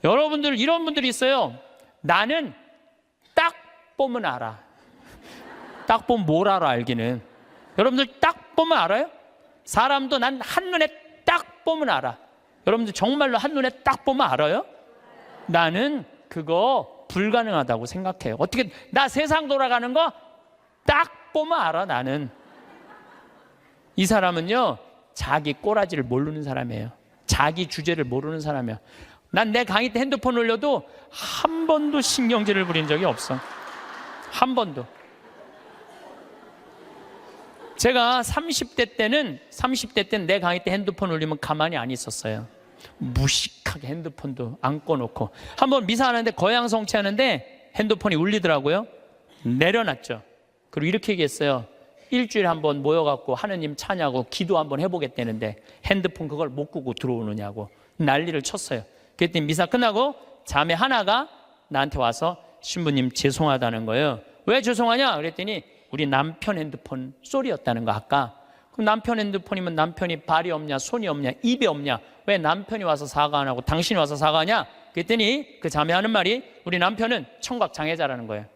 여러분들 이런 분들이 있어요. 나는 딱 보면 알아. 딱 보면 뭘 알아 알기는. 여러분들 딱 보면 알아요? 사람도 난 한눈에 딱 보면 알아. 여러분들 정말로 한눈에 딱 보면 알아요? 나는 그거 불가능하다고 생각해요. 어떻게 나 세상 돌아가는 거 딱 보면 알아. 나는 이 사람은요 자기 꼬라지를 모르는 사람이에요. 자기 주제를 모르는 사람이야. 난 내 강의 때 핸드폰 올려도 한 번도 신경질을 부린 적이 없어. 한 번도. 제가 30대 때는 내 강의 때 핸드폰 올리면 가만히 안 있었어요. 무식하게 핸드폰도 안 꺼놓고. 한번 미사하는데 거양성취하는데 핸드폰이 울리더라고요. 내려놨죠. 그리고 이렇게 얘기했어요. 일주일에 한번 모여갖고 하느님 찬양하고 기도 한번 해보겠다는데 핸드폰 그걸 못 끄고 들어오느냐고 난리를 쳤어요. 그랬더니 미사 끝나고 자매 하나가 나한테 와서 신부님 죄송하다는 거예요. 왜 죄송하냐? 그랬더니 우리 남편 핸드폰 소리였다는 거 아까. 그럼 남편 핸드폰이면 남편이 발이 없냐 손이 없냐 입이 없냐 왜 남편이 와서 사과 안 하고 당신이 와서 사과하냐? 그랬더니 그 자매 하는 말이 우리 남편은 청각 장애자라는 거예요.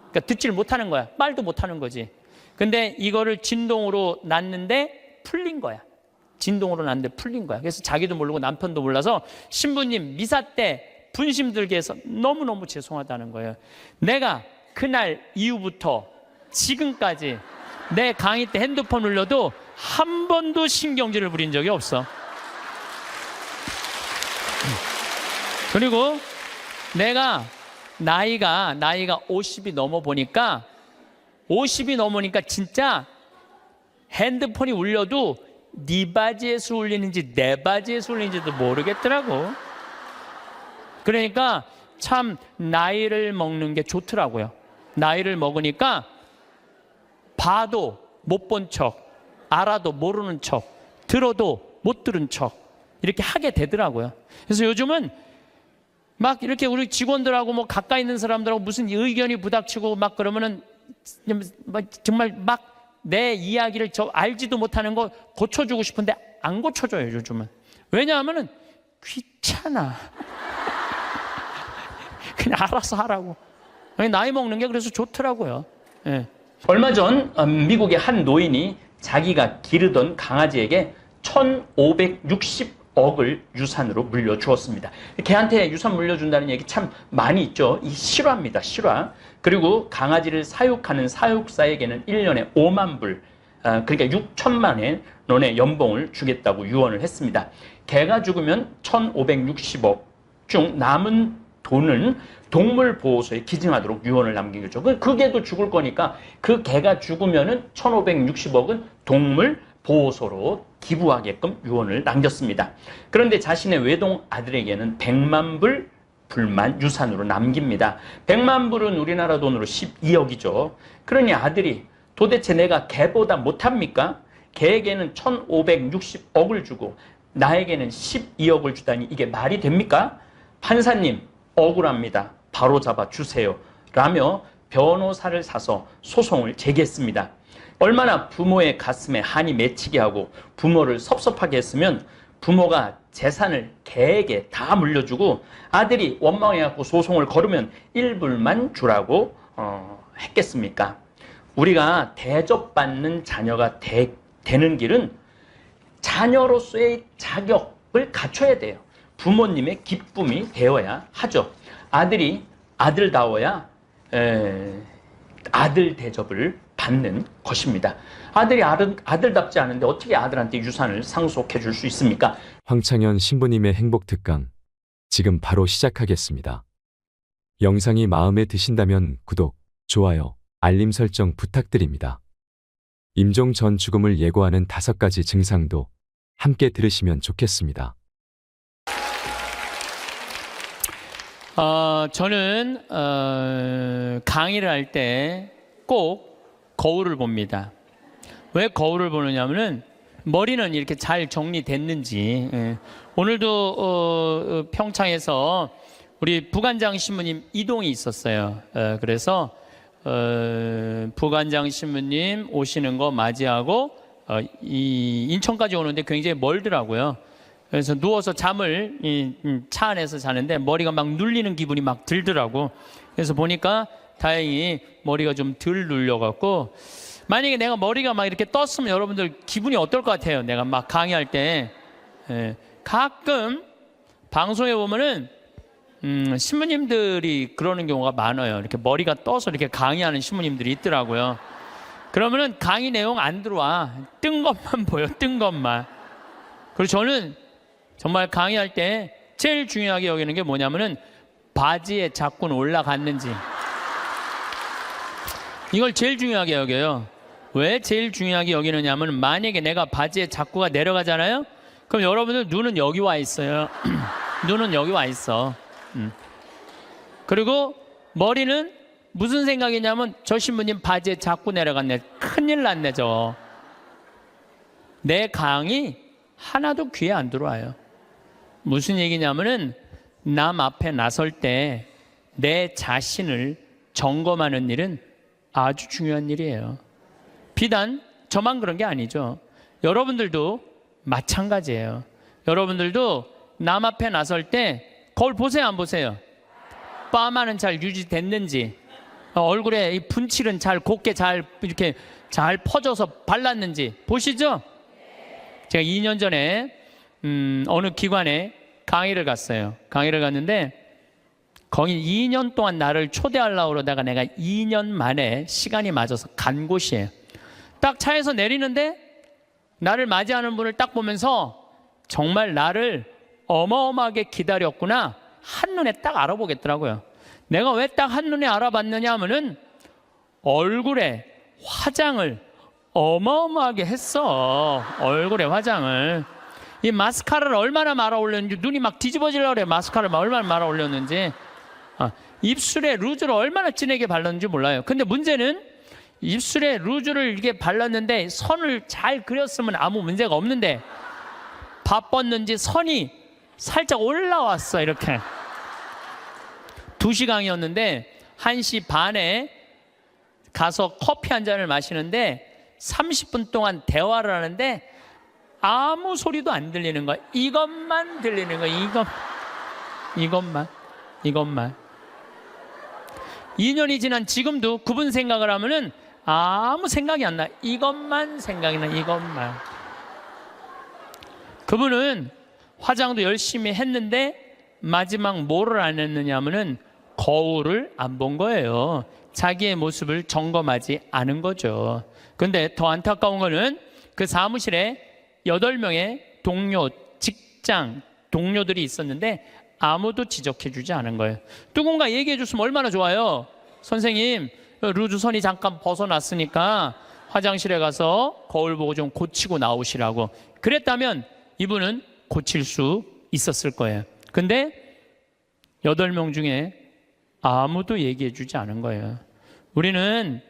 그러니까 듣지를 못하는 거야. 말도 못하는 거지. 근데 이거를 진동으로 놨는데 풀린 거야. 진동으로 놨는데 풀린 거야. 그래서 자기도 모르고 남편도 몰라서 신부님 미사 때 분심 들게 해서 너무너무 죄송하다는 거예요. 내가 그날 이후부터 지금까지 내 강의 때 핸드폰 울려도 한 번도 신경질을 부린 적이 없어. 그리고 내가 나이가 50이 넘어 보니까 50이 넘으니까 진짜 핸드폰이 울려도 네 바지에서 울리는지 내 바지에서 울리는지도 모르겠더라고. 그러니까 참 나이를 먹는 게 좋더라고요. 나이를 먹으니까 봐도 못 본 척, 알아도 모르는 척, 들어도 못 들은 척 이렇게 하게 되더라고요. 그래서 요즘은 막 이렇게 우리 직원들하고 뭐 가까이 있는 사람들하고 무슨 의견이 부닥치고 막 그러면은 정말 막 내 이야기를 저 알지도 못하는 거 고쳐주고 싶은데 안 고쳐줘요 요즘은. 왜냐하면은 귀찮아. 그냥 알아서 하라고. 나이 먹는 게 그래서 좋더라고요. 예. 얼마 전 미국의 한 노인이 자기가 기르던 강아지에게 1,560억을 유산으로 물려주었습니다. 걔한테 유산 물려준다는 얘기 참 많이 있죠. 이 실화입니다. 실화. 그리고 강아지를 사육하는 사육사에게는 1년에 5만 불, 그러니까 6천만 원의 연봉을 주겠다고 유언을 했습니다. 개가 죽으면 1,560억 중 남은 돈은 동물보호소에 기증하도록 유언을 남긴 거죠. 그 개도 죽을 거니까 그 개가 죽으면은 1,560억은 동물보호소로 기부하게끔 유언을 남겼습니다. 그런데 자신의 외동 아들에게는 100만 불만 유산으로 남깁니다. 100만 불은 우리나라 돈으로 12억이죠. 그러니 아들이 도대체 내가 개보다 못합니까? 개에게는 1,560억을 주고 나에게는 12억을 주다니 이게 말이 됩니까? 판사님 억울합니다. 바로 잡아 주세요. 라며 변호사를 사서 소송을 제기했습니다. 얼마나 부모의 가슴에 한이 맺히게 하고 부모를 섭섭하게 했으면 부모가 재산을 개에게 다 물려주고 아들이 원망해갖고 소송을 걸으면 일불만 주라고 했겠습니까? 우리가 대접받는 자녀가 되는 길은 자녀로서의 자격을 갖춰야 돼요. 부모님의 기쁨이 되어야 하죠. 아들이 아들다워야 아들 대접을 받는 것입니다. 아들이 아들답지 않은데 어떻게 아들한테 유산을 상속해 줄 수 있습니까? 황창현 신부님의 행복 특강 지금 바로 시작하겠습니다. 영상이 마음에 드신다면 구독, 좋아요, 알림 설정 부탁드립니다. 임종 전 죽음을 예고하는 5가지 증상도 함께 들으시면 좋겠습니다. 저는 강의를 할 때 꼭 거울을 봅니다. 왜 거울을 보느냐면은 머리는 이렇게 잘 정리됐는지. 오늘도 평창에서 우리 부관장 신부님 이동이 있었어요. 그래서 부관장 신부님 오시는 거 맞이하고 이 인천까지 오는데 굉장히 멀더라고요. 그래서 누워서 잠을 차 안에서 자는데 머리가 막 눌리는 기분이 막 들더라고. 그래서 보니까 다행히 머리가 좀 덜 눌려갖고, 만약에 내가 머리가 막 이렇게 떴으면 여러분들 기분이 어떨 것 같아요? 내가 막 강의할 때. 가끔 방송에 보면은 신부님들이 그러는 경우가 많아요. 이렇게 머리가 떠서 이렇게 강의하는 신부님들이 있더라고요. 그러면은 강의 내용 안 들어와. 뜬 것만 보여, 뜬 것만. 그리고 저는 정말 강의할 때 제일 중요하게 여기는 게 뭐냐면은 바지에 자꾸 올라갔는지. 이걸 제일 중요하게 여겨요. 왜 제일 중요하게 여기느냐 하면, 만약에 내가 바지에 자꾸가 내려가잖아요? 그럼 여러분들 눈은 여기 와 있어요. 눈은 여기 와 있어. 그리고 머리는 무슨 생각이냐면, 저 신부님 바지에 자꾸 내려갔네. 큰일 났네 저. 내 강의 하나도 귀에 안 들어와요. 무슨 얘기냐면은, 남 앞에 나설 때 내 자신을 점검하는 일은 아주 중요한 일이에요. 비단 저만 그런 게 아니죠. 여러분들도 마찬가지예요. 여러분들도 남 앞에 나설 때 거울 보세요, 안 보세요? 파마는 잘 유지됐는지, 얼굴에 이 분칠은 잘 곱게 잘 이렇게 잘 퍼져서 발랐는지 보시죠? 제가 2년 전에 어느 기관에 강의를 갔어요. 강의를 갔는데 거기 2년 동안 나를 초대하려고 그러다가 내가 2년 만에 시간이 맞아서 간 곳이에요. 딱 차에서 내리는데 나를 맞이하는 분을 딱 보면서 정말 나를 어마어마하게 기다렸구나, 한눈에 딱 알아보겠더라고요. 내가 왜 딱 한눈에 알아봤느냐 하면은 얼굴에 화장을 어마어마하게 했어. 얼굴에 화장을. 이 마스카라를 얼마나 말아 올렸는지, 눈이 막 뒤집어지려고 그래. 마스카라를 얼마나 말아 올렸는지. 입술에 루즈를 얼마나 진하게 발랐는지 몰라요. 근데 문제는 입술에 루즈를 이렇게 발랐는데 선을 잘 그렸으면 아무 문제가 없는데, 바빴는지 선이 살짝 올라왔어. 이렇게 2시 강의였는데 1시 반에 가서 커피 한 잔을 마시는데 30분 동안 대화를 하는데 아무 소리도 안 들리는 거야. 이것만 들리는 거야. 이것만. 2년이 지난 지금도 그분 생각을 하면은 아무 생각이 안 나. 이것만 생각이 나. 이것만. 그분은 화장도 열심히 했는데 마지막 뭐를 안 했느냐 하면은 거울을 안 본 거예요. 자기의 모습을 점검하지 않은 거죠. 근데 더 안타까운 거는 그 사무실에 8명의 동료, 직장 동료들이 있었는데 아무도 지적해 주지 않은 거예요. 누군가 얘기해 줬으면 얼마나 좋아요. 선생님, 루즈선이 잠깐 벗어났으니까 화장실에 가서 거울 보고 좀 고치고 나오시라고. 그랬다면 이분은 고칠 수 있었을 거예요. 근데 8명 중에 아무도 얘기해 주지 않은 거예요. 우리는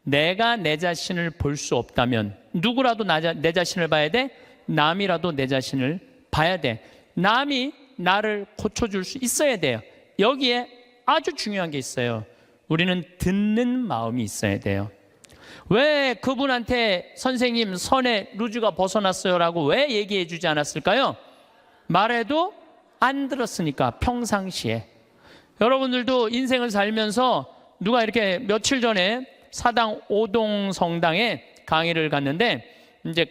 내가 내 자신을 볼 수 없다면 누구라도 내 자신을 봐야 돼? 남이라도 내 자신을 봐야 돼. 남이 나를 고쳐줄 수 있어야 돼요. 여기에 아주 중요한 게 있어요. 우리는 듣는 마음이 있어야 돼요. 왜 그분한테 선생님 선에 루즈가 벗어났어요 라고 왜 얘기해 주지 않았을까요? 말해도 안 들었으니까. 평상시에 여러분들도 인생을 살면서 누가 이렇게 며칠 전에 사당 오동 성당에 강의를 갔는데, 이제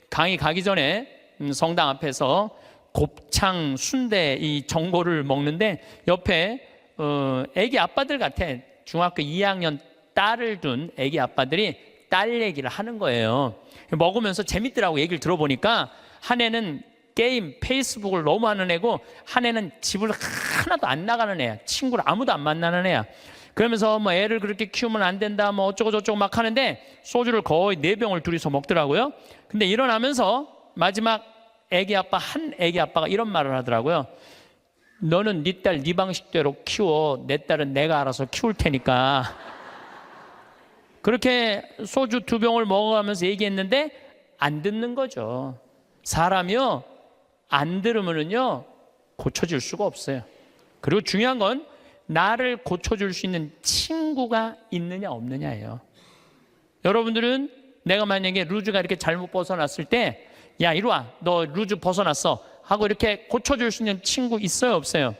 강의 가기 전에 성당 앞에서 곱창 순대 이 전골을 먹는데 옆에 애기 아빠들 같아. 중학교 2학년 딸을 둔 애기 아빠들이 딸 얘기를 하는 거예요. 먹으면서 재밌더라고. 얘기를 들어보니까 한 애는 게임, 페이스북을 너무 하는 애고, 한 애는 집을 하나도 안 나가는 애야. 친구를 아무도 안 만나는 애야. 그러면서 뭐 애를 그렇게 키우면 안 된다, 뭐 어쩌고 저쩌고 막 하는데 소주를 거의 4병을 둘이서 먹더라고요. 근데 일어나면서 마지막 한 애기 아빠가 이런 말을 하더라고요. 너는 네 딸 네 방식대로 키워. 내 딸은 내가 알아서 키울 테니까. 그렇게 소주 2병을 먹어가면서 얘기했는데 안 듣는 거죠. 사람이요, 안 들으면은요 고쳐질 수가 없어요. 그리고 중요한 건 나를 고쳐줄 수 있는 친구가 있느냐 없느냐예요. 여러분들은 내가 만약에 루즈가 이렇게 잘못 벗어났을 때, 야 이리 와, 너 루즈 벗어났어 하고 이렇게 고쳐줄 수 있는 친구 있어요, 없어요?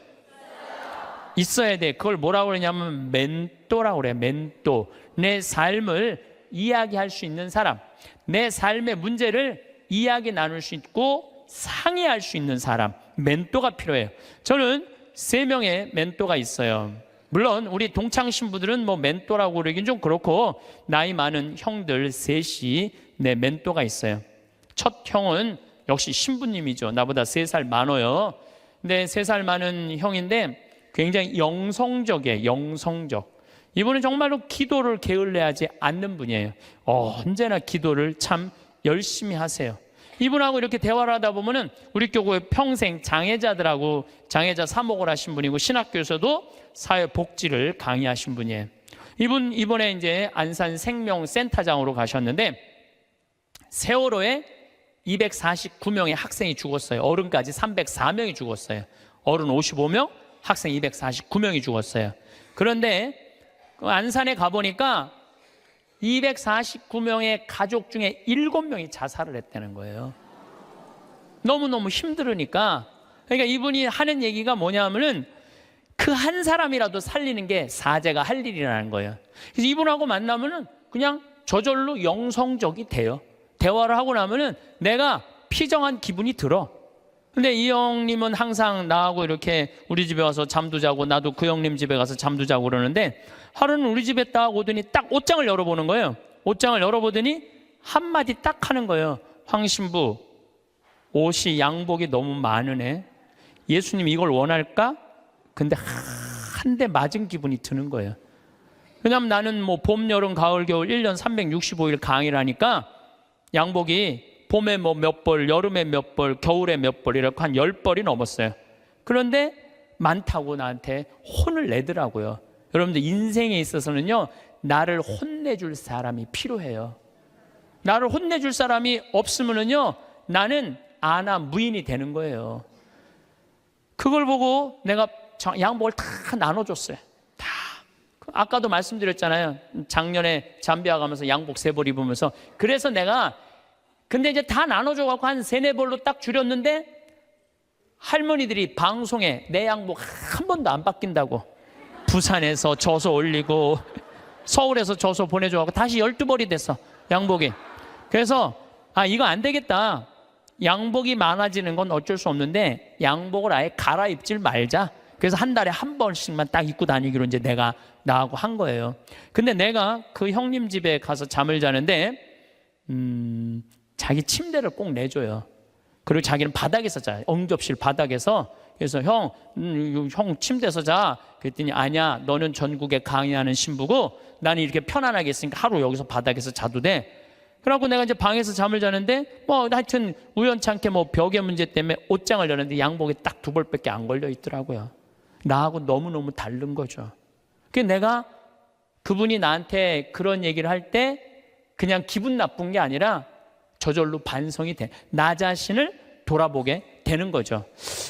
있어야 돼. 그걸 뭐라고 그러냐면 멘토라고 그래요. 멘토. 내 삶을 이야기할 수 있는 사람, 내 삶의 문제를 이야기 나눌 수 있고 상의할 수 있는 사람, 멘토가 필요해요. 저는 3명의 멘토가 있어요. 물론 우리 동창 신부들은 뭐 멘토라고 그러긴 좀 그렇고, 나이 많은 형들 셋이 내 멘토가 있어요. 첫 형은 역시 신부님이죠. 나보다 3살 많아요. 근데 3살 많은 형인데 굉장히 영성적이에요. 영성적. 이분은 정말로 기도를 게을리하지 않는 분이에요. 언제나 기도를 참 열심히 하세요. 이분하고 이렇게 대화를 하다 보면은 우리 교회 평생 장애자들하고 장애자 사목을 하신 분이고, 신학교에서도 사회복지를 강의하신 분이에요. 이분 이번에 이제 안산 생명센터장으로 가셨는데 세월호에 249명의 학생이 죽었어요. 어른까지 304명이 죽었어요. 어른 55명, 학생 249명이 죽었어요. 그런데 안산에 가보니까 249명의 가족 중에 7명이 자살을 했다는 거예요. 너무너무 힘들으니까. 그러니까 이분이 하는 얘기가 뭐냐면은 그 한 사람이라도 살리는 게 사제가 할 일이라는 거예요. 그래서 이분하고 만나면은 그냥 저절로 영성적이 돼요. 대화를 하고 나면은 내가 피정한 기분이 들어. 근데 이 형님은 항상 나하고 이렇게 우리 집에 와서 잠도 자고, 나도 그 형님 집에 가서 잠도 자고 그러는데, 하루는 우리 집에 딱 오더니 딱 옷장을 열어보는 거예요. 옷장을 열어보더니 한마디 딱 하는 거예요. 황 신부, 옷이 양복이 너무 많으네. 예수님 이걸 원할까? 근데 한 대 맞은 기분이 드는 거예요. 왜냐하면 나는 뭐 봄, 여름, 가을, 겨울 1년 365일 강의를 하니까 양복이 봄에 뭐 몇 벌, 여름에 몇 벌, 겨울에 몇 벌, 이렇게 한 10벌이 넘었어요. 그런데 많다고 나한테 혼을 내더라고요. 여러분들 인생에 있어서는요, 나를 혼내줄 사람이 필요해요. 나를 혼내줄 사람이 없으면은요, 나는 아나 무인이 되는 거예요. 그걸 보고 내가 양복을 다 나눠줬어요. 다. 아까도 말씀드렸잖아요. 작년에 잠비아 가면서 양복 3벌 입으면서. 그래서 내가 근데 이제 다 나눠줘갖고 한 3-4벌로 딱 줄였는데, 할머니들이 방송에 내 양복 한 번도 안 바뀐다고, 부산에서 져서 올리고 서울에서 져서 보내줘갖고 다시 12벌이 됐어, 양복이. 그래서 이거 안 되겠다. 양복이 많아지는 건 어쩔 수 없는데 양복을 아예 갈아입질 말자. 그래서 한 달에 한 번씩만 딱 입고 다니기로 이제 내가 나하고 한 거예요. 근데 내가 그 형님 집에 가서 잠을 자는데 자기 침대를 꼭 내줘요. 그리고 자기는 바닥에서 자요. 응접실 바닥에서. 그래서 형 침대에서 자. 그랬더니 아니야, 너는 전국에 강의하는 신부고 나는 이렇게 편안하게 있으니까 하루 여기서 바닥에서 자도 돼. 그래갖고 내가 이제 방에서 잠을 자는데 뭐 하여튼 우연찮게 뭐 벽의 문제 때문에 옷장을 열었는데 양복이 딱 2벌밖에 안 걸려 있더라고요. 나하고 너무너무 다른 거죠. 그래서 내가 그분이 나한테 그런 얘기를 할 때 그냥 기분 나쁜 게 아니라 저절로 반성이 돼. 나 자신을 돌아보게 되는 거죠.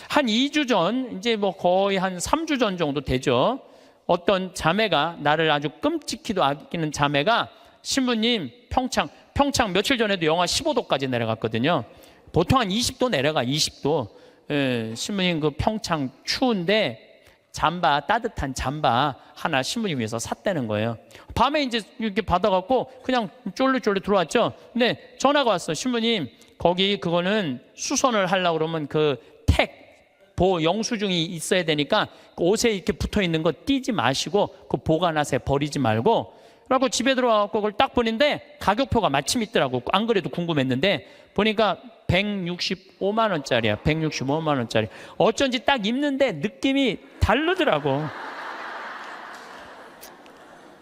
한 2주 전, 이제 뭐 거의 한 3주 전 정도 되죠. 어떤 자매가, 나를 아주 끔찍히도 아끼는 자매가, 신부님 평창 며칠 전에도 영하 15도까지 내려갔거든요. 보통 한 20도 내려가, 20도. 신부님 그 평창 추운데 잠바, 따뜻한 잠바 하나 신부님 위해서 샀다는 거예요. 밤에 이제 이렇게 받아갖고 그냥 쫄르쫄르 들어왔죠. 근데 전화가 왔어. 신부님, 거기 그거는 수선을 하려고 그러면 그 영수증이 있어야 되니까 그 옷에 이렇게 붙어 있는 거 띄지 마시고 그 보관하세요. 버리지 말고. 그래갖고 집에 들어와갖고 그걸 딱 보는데 가격표가 마침 있더라고. 안 그래도 궁금했는데 보니까 165만 원짜리야. 165만 원짜리. 어쩐지 딱 입는데 느낌이 다르더라고.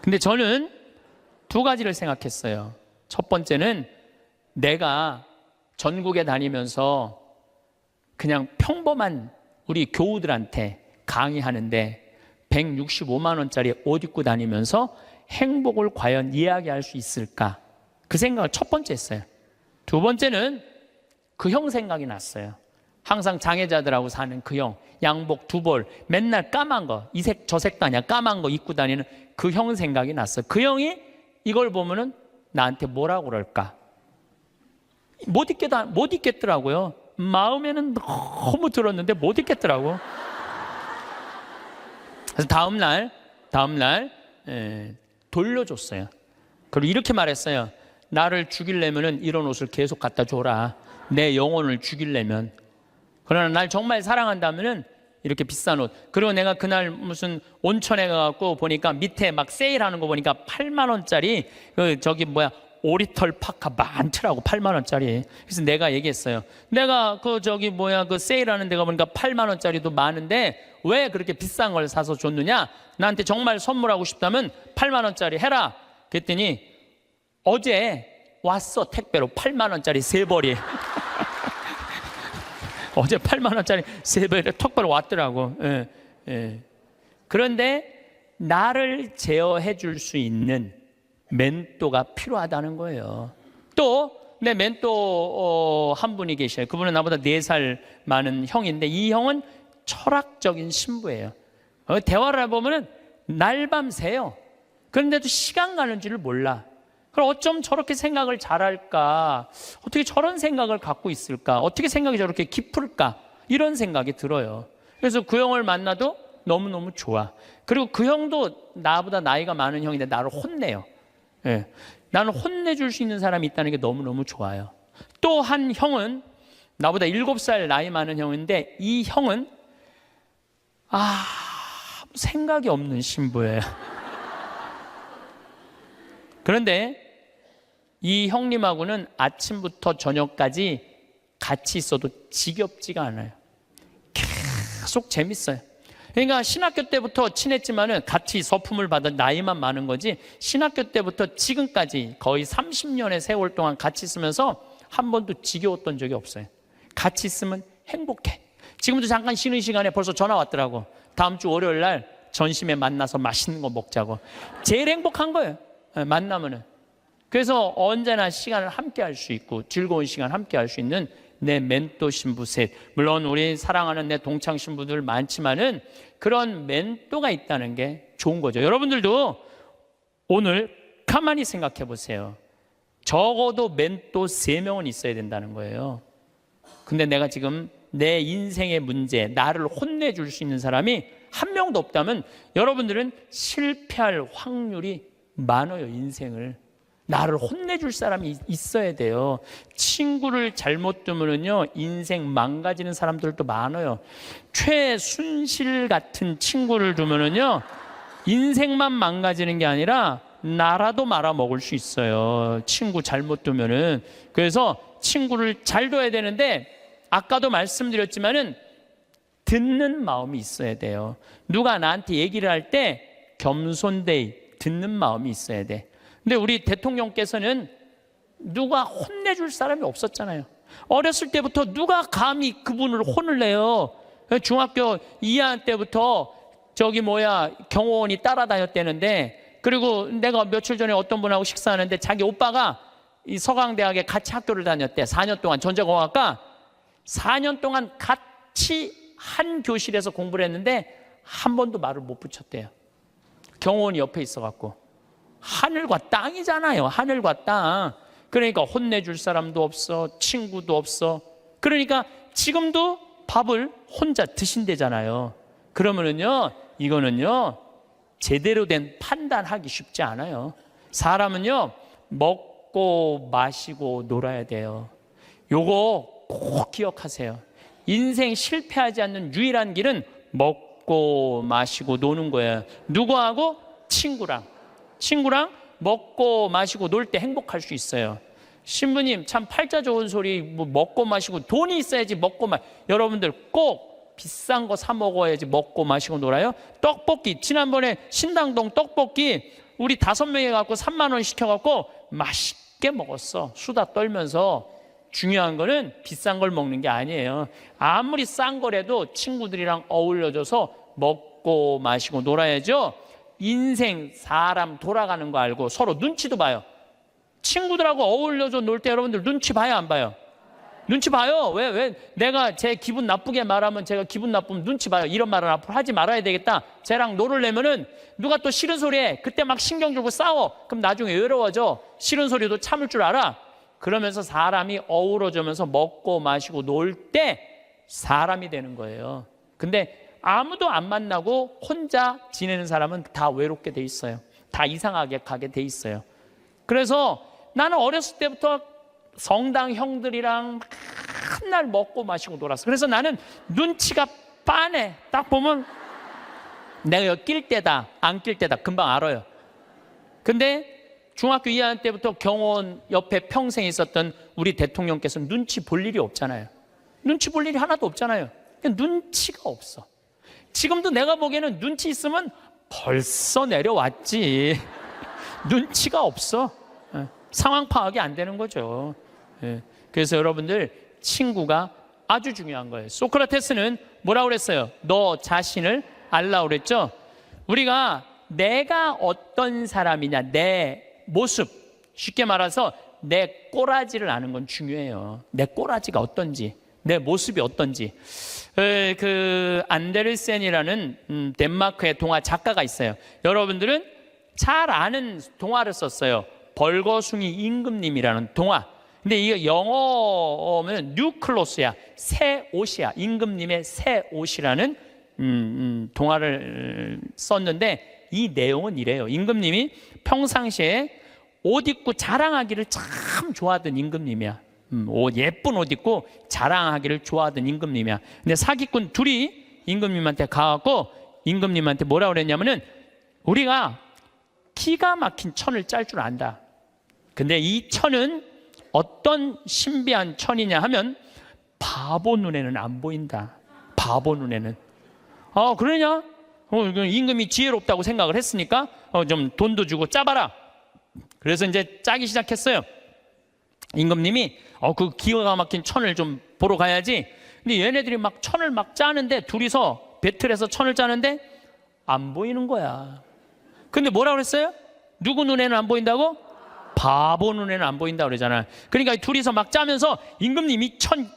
근데 저는 2가지를 생각했어요. 첫 번째는 내가 전국에 다니면서 그냥 평범한 우리 교우들한테 강의하는데 165만 원짜리 옷 입고 다니면서 행복을 과연 이야기할 수 있을까? 그 생각을 첫 번째 했어요. 2번째는 그 형 생각이 났어요. 항상 장애자들하고 사는 그 형, 양복 2벌, 맨날 까만 거, 이 색 저 색도 아니야, 까만 거 입고 다니는 그 형 생각이 났어요. 그 형이 이걸 보면은 나한테 뭐라고 그럴까? 못 입겠더라고요. 마음에는 너무 들었는데 못 읽겠더라고. 그래서 다음날 돌려줬어요. 그리고 이렇게 말했어요. 나를 죽이려면 이런 옷을 계속 갖다 줘라. 내 영혼을 죽이려면. 그러나 날 정말 사랑한다면은 이렇게 비싼 옷. 그리고 내가 그날 무슨 온천에 가갖고 보니까 밑에 막 세일하는 거 보니까 8만 원짜리 오리털 파카 많더라고. 8만 원짜리. 그래서 내가 얘기했어요. 내가 그 세일하는 데가 보니까 8만 원짜리도 많은데 왜 그렇게 비싼 걸 사서 줬느냐? 나한테 정말 선물하고 싶다면 8만 원짜리 해라. 그랬더니 어제 왔어. 택배로 8만 원짜리 3벌이. 어제 8만 원짜리 3벌이 턱벌 왔더라고. 그런데 나를 제어해 줄 수 있는 멘토가 필요하다는 거예요. 또 내 멘토 한 분이 계셔요. 그분은 나보다 4살 많은 형인데 이 형은 철학적인 신부예요. 대화를 해보면 날밤 새요. 그런데도 시간 가는 줄을 몰라. 그럼 어쩜 저렇게 생각을 잘할까? 어떻게 저런 생각을 갖고 있을까? 어떻게 생각이 저렇게 깊을까? 이런 생각이 들어요. 그래서 그 형을 만나도 너무너무 좋아. 그리고 그 형도 나보다 나이가 많은 형인데 나를 혼내요. 나는 혼내줄 수 있는 사람이 있다는 게 너무너무 좋아요. 또 한 형은 나보다 7살 나이 많은 형인데 이 형은 생각이 없는 신부예요. 그런데 이 형님하고는 아침부터 저녁까지 같이 있어도 지겹지가 않아요. 계속 재밌어요. 그러니까 신학교 때부터 친했지만은 같이 서품을 받아 나이만 많은 거지 신학교 때부터 지금까지 거의 30년의 세월 동안 같이 있으면서 한 번도 지겨웠던 적이 없어요. 같이 있으면 행복해. 지금도 잠깐 쉬는 시간에 벌써 전화 왔더라고. 다음 주 월요일 날 전심에 만나서 맛있는 거 먹자고. 제일 행복한 거예요. 만나면은. 그래서 언제나 시간을 함께 할 수 있고 즐거운 시간 함께 할 수 있는 내 멘토 신부 셋. 물론 우리 사랑하는 내 동창 신부들 많지만은 그런 멘토가 있다는 게 좋은 거죠. 여러분들도 오늘 가만히 생각해 보세요. 적어도 멘토 3명은 있어야 된다는 거예요. 근데 내가 지금 내 인생의 문제, 나를 혼내줄 수 있는 사람이 한 명도 없다면 여러분들은 실패할 확률이 많아요. 인생을. 나를 혼내줄 사람이 있어야 돼요. 친구를 잘못 두면요 인생 망가지는 사람들도 많아요. 최순실 같은 친구를 두면요 인생만 망가지는 게 아니라 나라도 말아먹을 수 있어요. 친구 잘못 두면은. 그래서 친구를 잘 둬야 되는데 아까도 말씀드렸지만은 듣는 마음이 있어야 돼요. 누가 나한테 얘기를 할 때 겸손되이 듣는 마음이 있어야 돼. 근데 우리 대통령께서는 누가 혼내줄 사람이 없었잖아요. 어렸을 때부터 누가 감히 그분을 혼을 내요. 중학교 2학년 때부터 경호원이 따라다녔다는데 그리고 내가 며칠 전에 어떤 분하고 식사하는데 자기 오빠가 이 서강대학에 같이 학교를 다녔대. 4년 동안 전자공학과 4년 동안 같이 한 교실에서 공부를 했는데 한 번도 말을 못 붙였대요. 경호원이 옆에 있어갖고. 하늘과 땅이잖아요. 하늘과 땅. 그러니까 혼내줄 사람도 없어. 친구도 없어. 그러니까 지금도 밥을 혼자 드신대잖아요. 그러면은요 이거는요 제대로 된 판단하기 쉽지 않아요. 사람은요 먹고 마시고 놀아야 돼요. 요거 꼭 기억하세요. 인생 실패하지 않는 유일한 길은 먹고 마시고 노는 거예요. 누구하고? 친구랑 먹고 마시고 놀 때 행복할 수 있어요. 신부님 참 팔자 좋은 소리 먹고 마시고 돈이 있어야지 여러분들 꼭 비싼 거 사 먹어야지 먹고 마시고 놀아요. 떡볶이 지난번에 신당동 떡볶이 우리 5명이 갖고 3만 원 시켜갖고 맛있게 먹었어. 수다 떨면서. 중요한 거는 비싼 걸 먹는 게 아니에요. 아무리 싼 거라도 친구들이랑 어울려져서 먹고 마시고 놀아야죠. 인생 사람 돌아가는 거 알고 서로 눈치도 봐요. 친구들하고 어울려서 놀 때 여러분들 눈치 봐요 안 봐요? 눈치 봐요. 왜 내가 제 기분 나쁘게 말하면 제가 기분 나쁘면 눈치 봐요. 이런 말은 앞으로 하지 말아야 되겠다. 쟤랑 놀으려면은 누가 또 싫은 소리 해. 그때 막 신경 주고 싸워. 그럼 나중에 외로워져. 싫은 소리도 참을 줄 알아. 그러면서 사람이 어우러져면서 먹고 마시고 놀 때 사람이 되는 거예요. 근데 아무도 안 만나고 혼자 지내는 사람은 다 외롭게 돼 있어요. 다 이상하게 가게 돼 있어요. 그래서 나는 어렸을 때부터 성당 형들이랑 맨날 먹고 마시고 놀았어. 그래서 나는 눈치가 빤해. 딱 보면 내가 여기 낄 때다 안 낄 때다 금방 알아요. 근데 중학교 2학년 때부터 경호원 옆에 평생 있었던 우리 대통령께서는 눈치 볼 일이 없잖아요. 눈치 볼 일이 하나도 없잖아요. 눈치가 없어. 지금도 내가 보기에는 눈치 있으면 벌써 내려왔지. 눈치가 없어. 상황 파악이 안 되는 거죠. 그래서 여러분들 친구가 아주 중요한 거예요. 소크라테스는 뭐라고 그랬어요? 너 자신을 알라고 그랬죠. 우리가 내가 어떤 사람이냐, 내 모습, 쉽게 말해서 내 꼬라지를 아는 건 중요해요. 내 꼬라지가 어떤지, 내 모습이 어떤지. 그 안데르센이라는 덴마크의 동화 작가가 있어요. 여러분들은 잘 아는 동화를 썼어요. 벌거숭이 임금님이라는 동화. 근데 이게 영어면 뉴클로스야, 새 옷이야. 임금님의 새 옷이라는 동화를 썼는데 이 내용은 이래요. 임금님이 평상시에 옷 입고 자랑하기를 참 좋아하던 임금님이야. 예쁜 옷 입고 자랑하기를 좋아하던 임금님이야. 근데 사기꾼 둘이 임금님한테 가갖고 임금님한테 뭐라 그랬냐면은 우리가 기가 막힌 천을 짤 줄 안다. 근데 이 천은 어떤 신비한 천이냐 하면 바보 눈에는 안 보인다. 바보 눈에는. 그러냐? 임금이 지혜롭다고 생각을 했으니까 좀 돈도 주고 짜봐라. 그래서 이제 짜기 시작했어요. 임금님이 그 기가 막힌 천을 좀 보러 가야지. 근데 얘네들이 막 천을 막 짜는데 둘이서 배틀해서 천을 짜는데 안 보이는 거야. 근데 뭐라 그랬어요? 누구 눈에는 안 보인다고? 바보 눈에는 안 보인다고 그러잖아. 그러니까 둘이서 막 짜면서 임금님이 천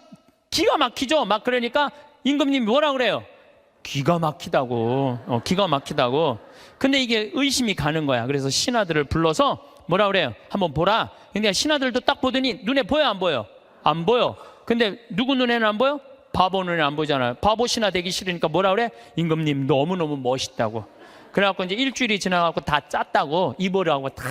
기가 막히죠. 막 그러니까 임금님이 뭐라 그래요? 기가 막히다고. 기가 막히다고. 근데 이게 의심이 가는 거야. 그래서 신하들을 불러서 뭐라 그래요? 한번 보라. 근데 신하들도 딱 보더니 눈에 보여 안 보여? 안 보여. 근데 누구 눈에는 안 보여? 바보 눈에는 안 보이잖아요. 바보 신하 되기 싫으니까 뭐라 그래? 임금님 너무너무 멋있다고. 그래갖고 이제 일주일이 지나갖고 다 짰다고 입으라고 다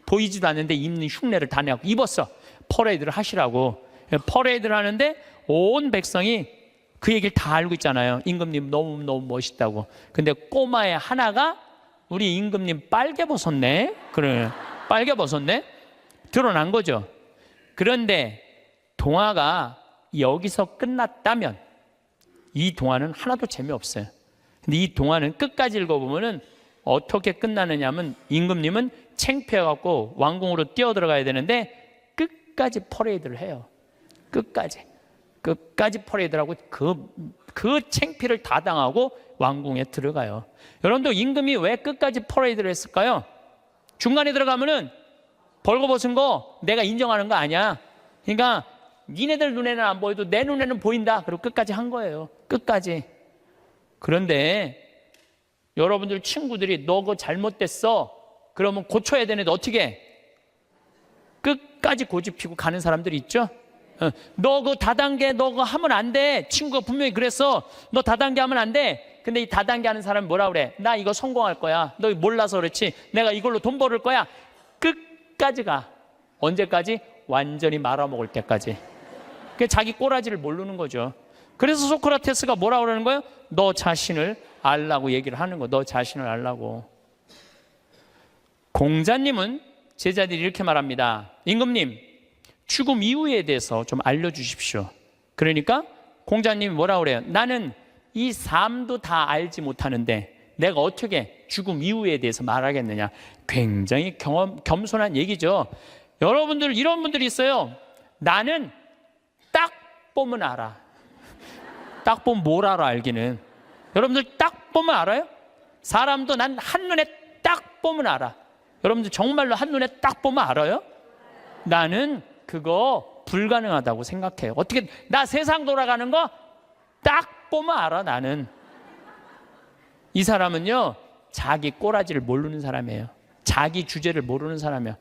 보이지도 않는데 입는 흉내를 다 내갖고 입었어. 퍼레이드를 하시라고. 퍼레이드를 하는데 온 백성이 그 얘기를 다 알고 있잖아요. 임금님 너무너무 멋있다고. 근데 꼬마의 하나가 우리 임금님 빨개 벗었네. 그래, 빨개 벗었네. 드러난 거죠. 그런데 동화가 여기서 끝났다면 이 동화는 하나도 재미없어요. 근데 이 동화는 끝까지 읽어보면은 어떻게 끝나느냐 하면 임금님은 창피해갖고 왕궁으로 뛰어들어가야 되는데 끝까지 퍼레이드를 해요. 끝까지 퍼레이드를 하고 그 창피를 다 당하고 왕궁에 들어가요. 여러분도 임금이 왜 끝까지 퍼레이드를 했을까요? 중간에 들어가면은 벌거벗은 거 내가 인정하는 거 아니야. 그러니까 니네들 눈에는 안 보여도 내 눈에는 보인다. 그리고 끝까지 한 거예요. 끝까지. 그런데 여러분들 친구들이 너 그거 잘못됐어. 그러면 고쳐야 되는데 어떻게 해? 끝까지 고집피고 가는 사람들이 있죠. 너 그거 다단계 너 그거 하면 안 돼. 친구가 분명히 그랬어. 너 다단계 하면 안 돼. 근데 이 다단계 하는 사람이 뭐라 그래? 나 이거 성공할 거야. 너 몰라서 그렇지. 내가 이걸로 돈 벌을 거야. 끝까지 가. 언제까지? 완전히 말아먹을 때까지. 그게 자기 꼬라지를 모르는 거죠. 그래서 소크라테스가 뭐라 그러는 거예요? 너 자신을 알라고 얘기를 하는 거. 너 자신을 알라고. 공자님은 제자들이 이렇게 말합니다. 임금님, 죽음 이후에 대해서 좀 알려주십시오. 그러니까 공자님이 뭐라 그래요? 나는 이 삶도 다 알지 못하는데 내가 어떻게 죽음 이후에 대해서 말하겠느냐. 굉장히 겸손한 얘기죠. 여러분들 이런 분들이 있어요. 나는 딱 보면 알아. 딱 보면 뭘 알아 알기는. 여러분들 딱 보면 알아요? 사람도 난 한눈에 딱 보면 알아. 여러분들 정말로 한눈에 딱 보면 알아요? 나는 그거 불가능하다고 생각해요. 어떻게 나 세상 돌아가는 거 딱 보면 알아. 나는. 이 사람은요 자기 꼬라지를 모르는 사람이에요. 자기 주제를 모르는 사람이에요.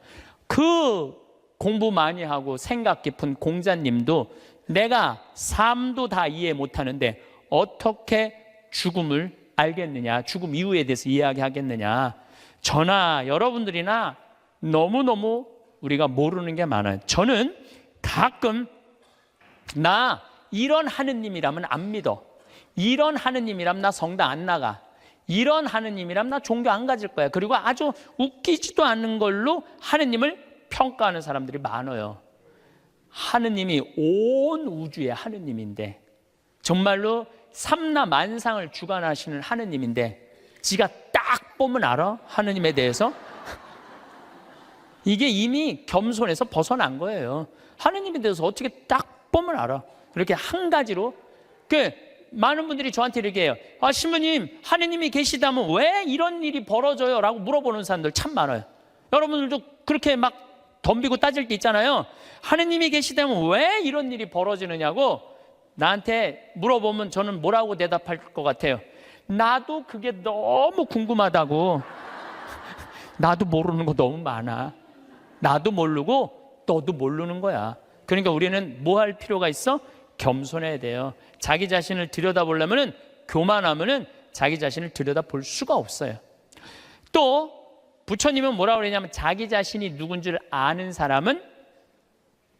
그 공부 많이 하고 생각 깊은 공자님도 내가 삶도 다 이해 못하는데 어떻게 죽음을 알겠느냐, 죽음 이후에 대해서 이야기하겠느냐. 저나 여러분들이나 너무너무 우리가 모르는 게 많아요. 저는 가끔 나 이런 하느님이라면 안 믿어, 이런 하느님이라면 나 성당 안 나가, 이런 하느님이라면 나 종교 안 가질 거야, 그리고 아주 웃기지도 않은 걸로 하느님을 평가하는 사람들이 많아요. 하느님이 온 우주의 하느님인데, 정말로 삼라 만상을 주관하시는 하느님인데 지가 딱 보면 알아? 하느님에 대해서? 이게 이미 겸손에서 벗어난 거예요. 하느님에 대해서 어떻게 딱 보면 알아? 이렇게 한 가지로. 많은 분들이 저한테 이렇게 해요. 아, 신부님, 하느님이 계시다면 왜 이런 일이 벌어져요? 라고 물어보는 사람들 참 많아요. 여러분들도 그렇게 막 덤비고 따질 때 있잖아요. 하느님이 계시다면 왜 이런 일이 벌어지느냐고 나한테 물어보면 저는 뭐라고 대답할 것 같아요? 나도 그게 너무 궁금하다고. 나도 모르는 거 너무 많아. 나도 모르고 너도 모르는 거야. 그러니까 우리는 뭐 할 필요가 있어? 겸손해야 돼요. 자기 자신을 들여다보려면, 교만하면 자기 자신을 들여다볼 수가 없어요. 또 부처님은 뭐라고 그러냐면 자기 자신이 누군지를 아는 사람은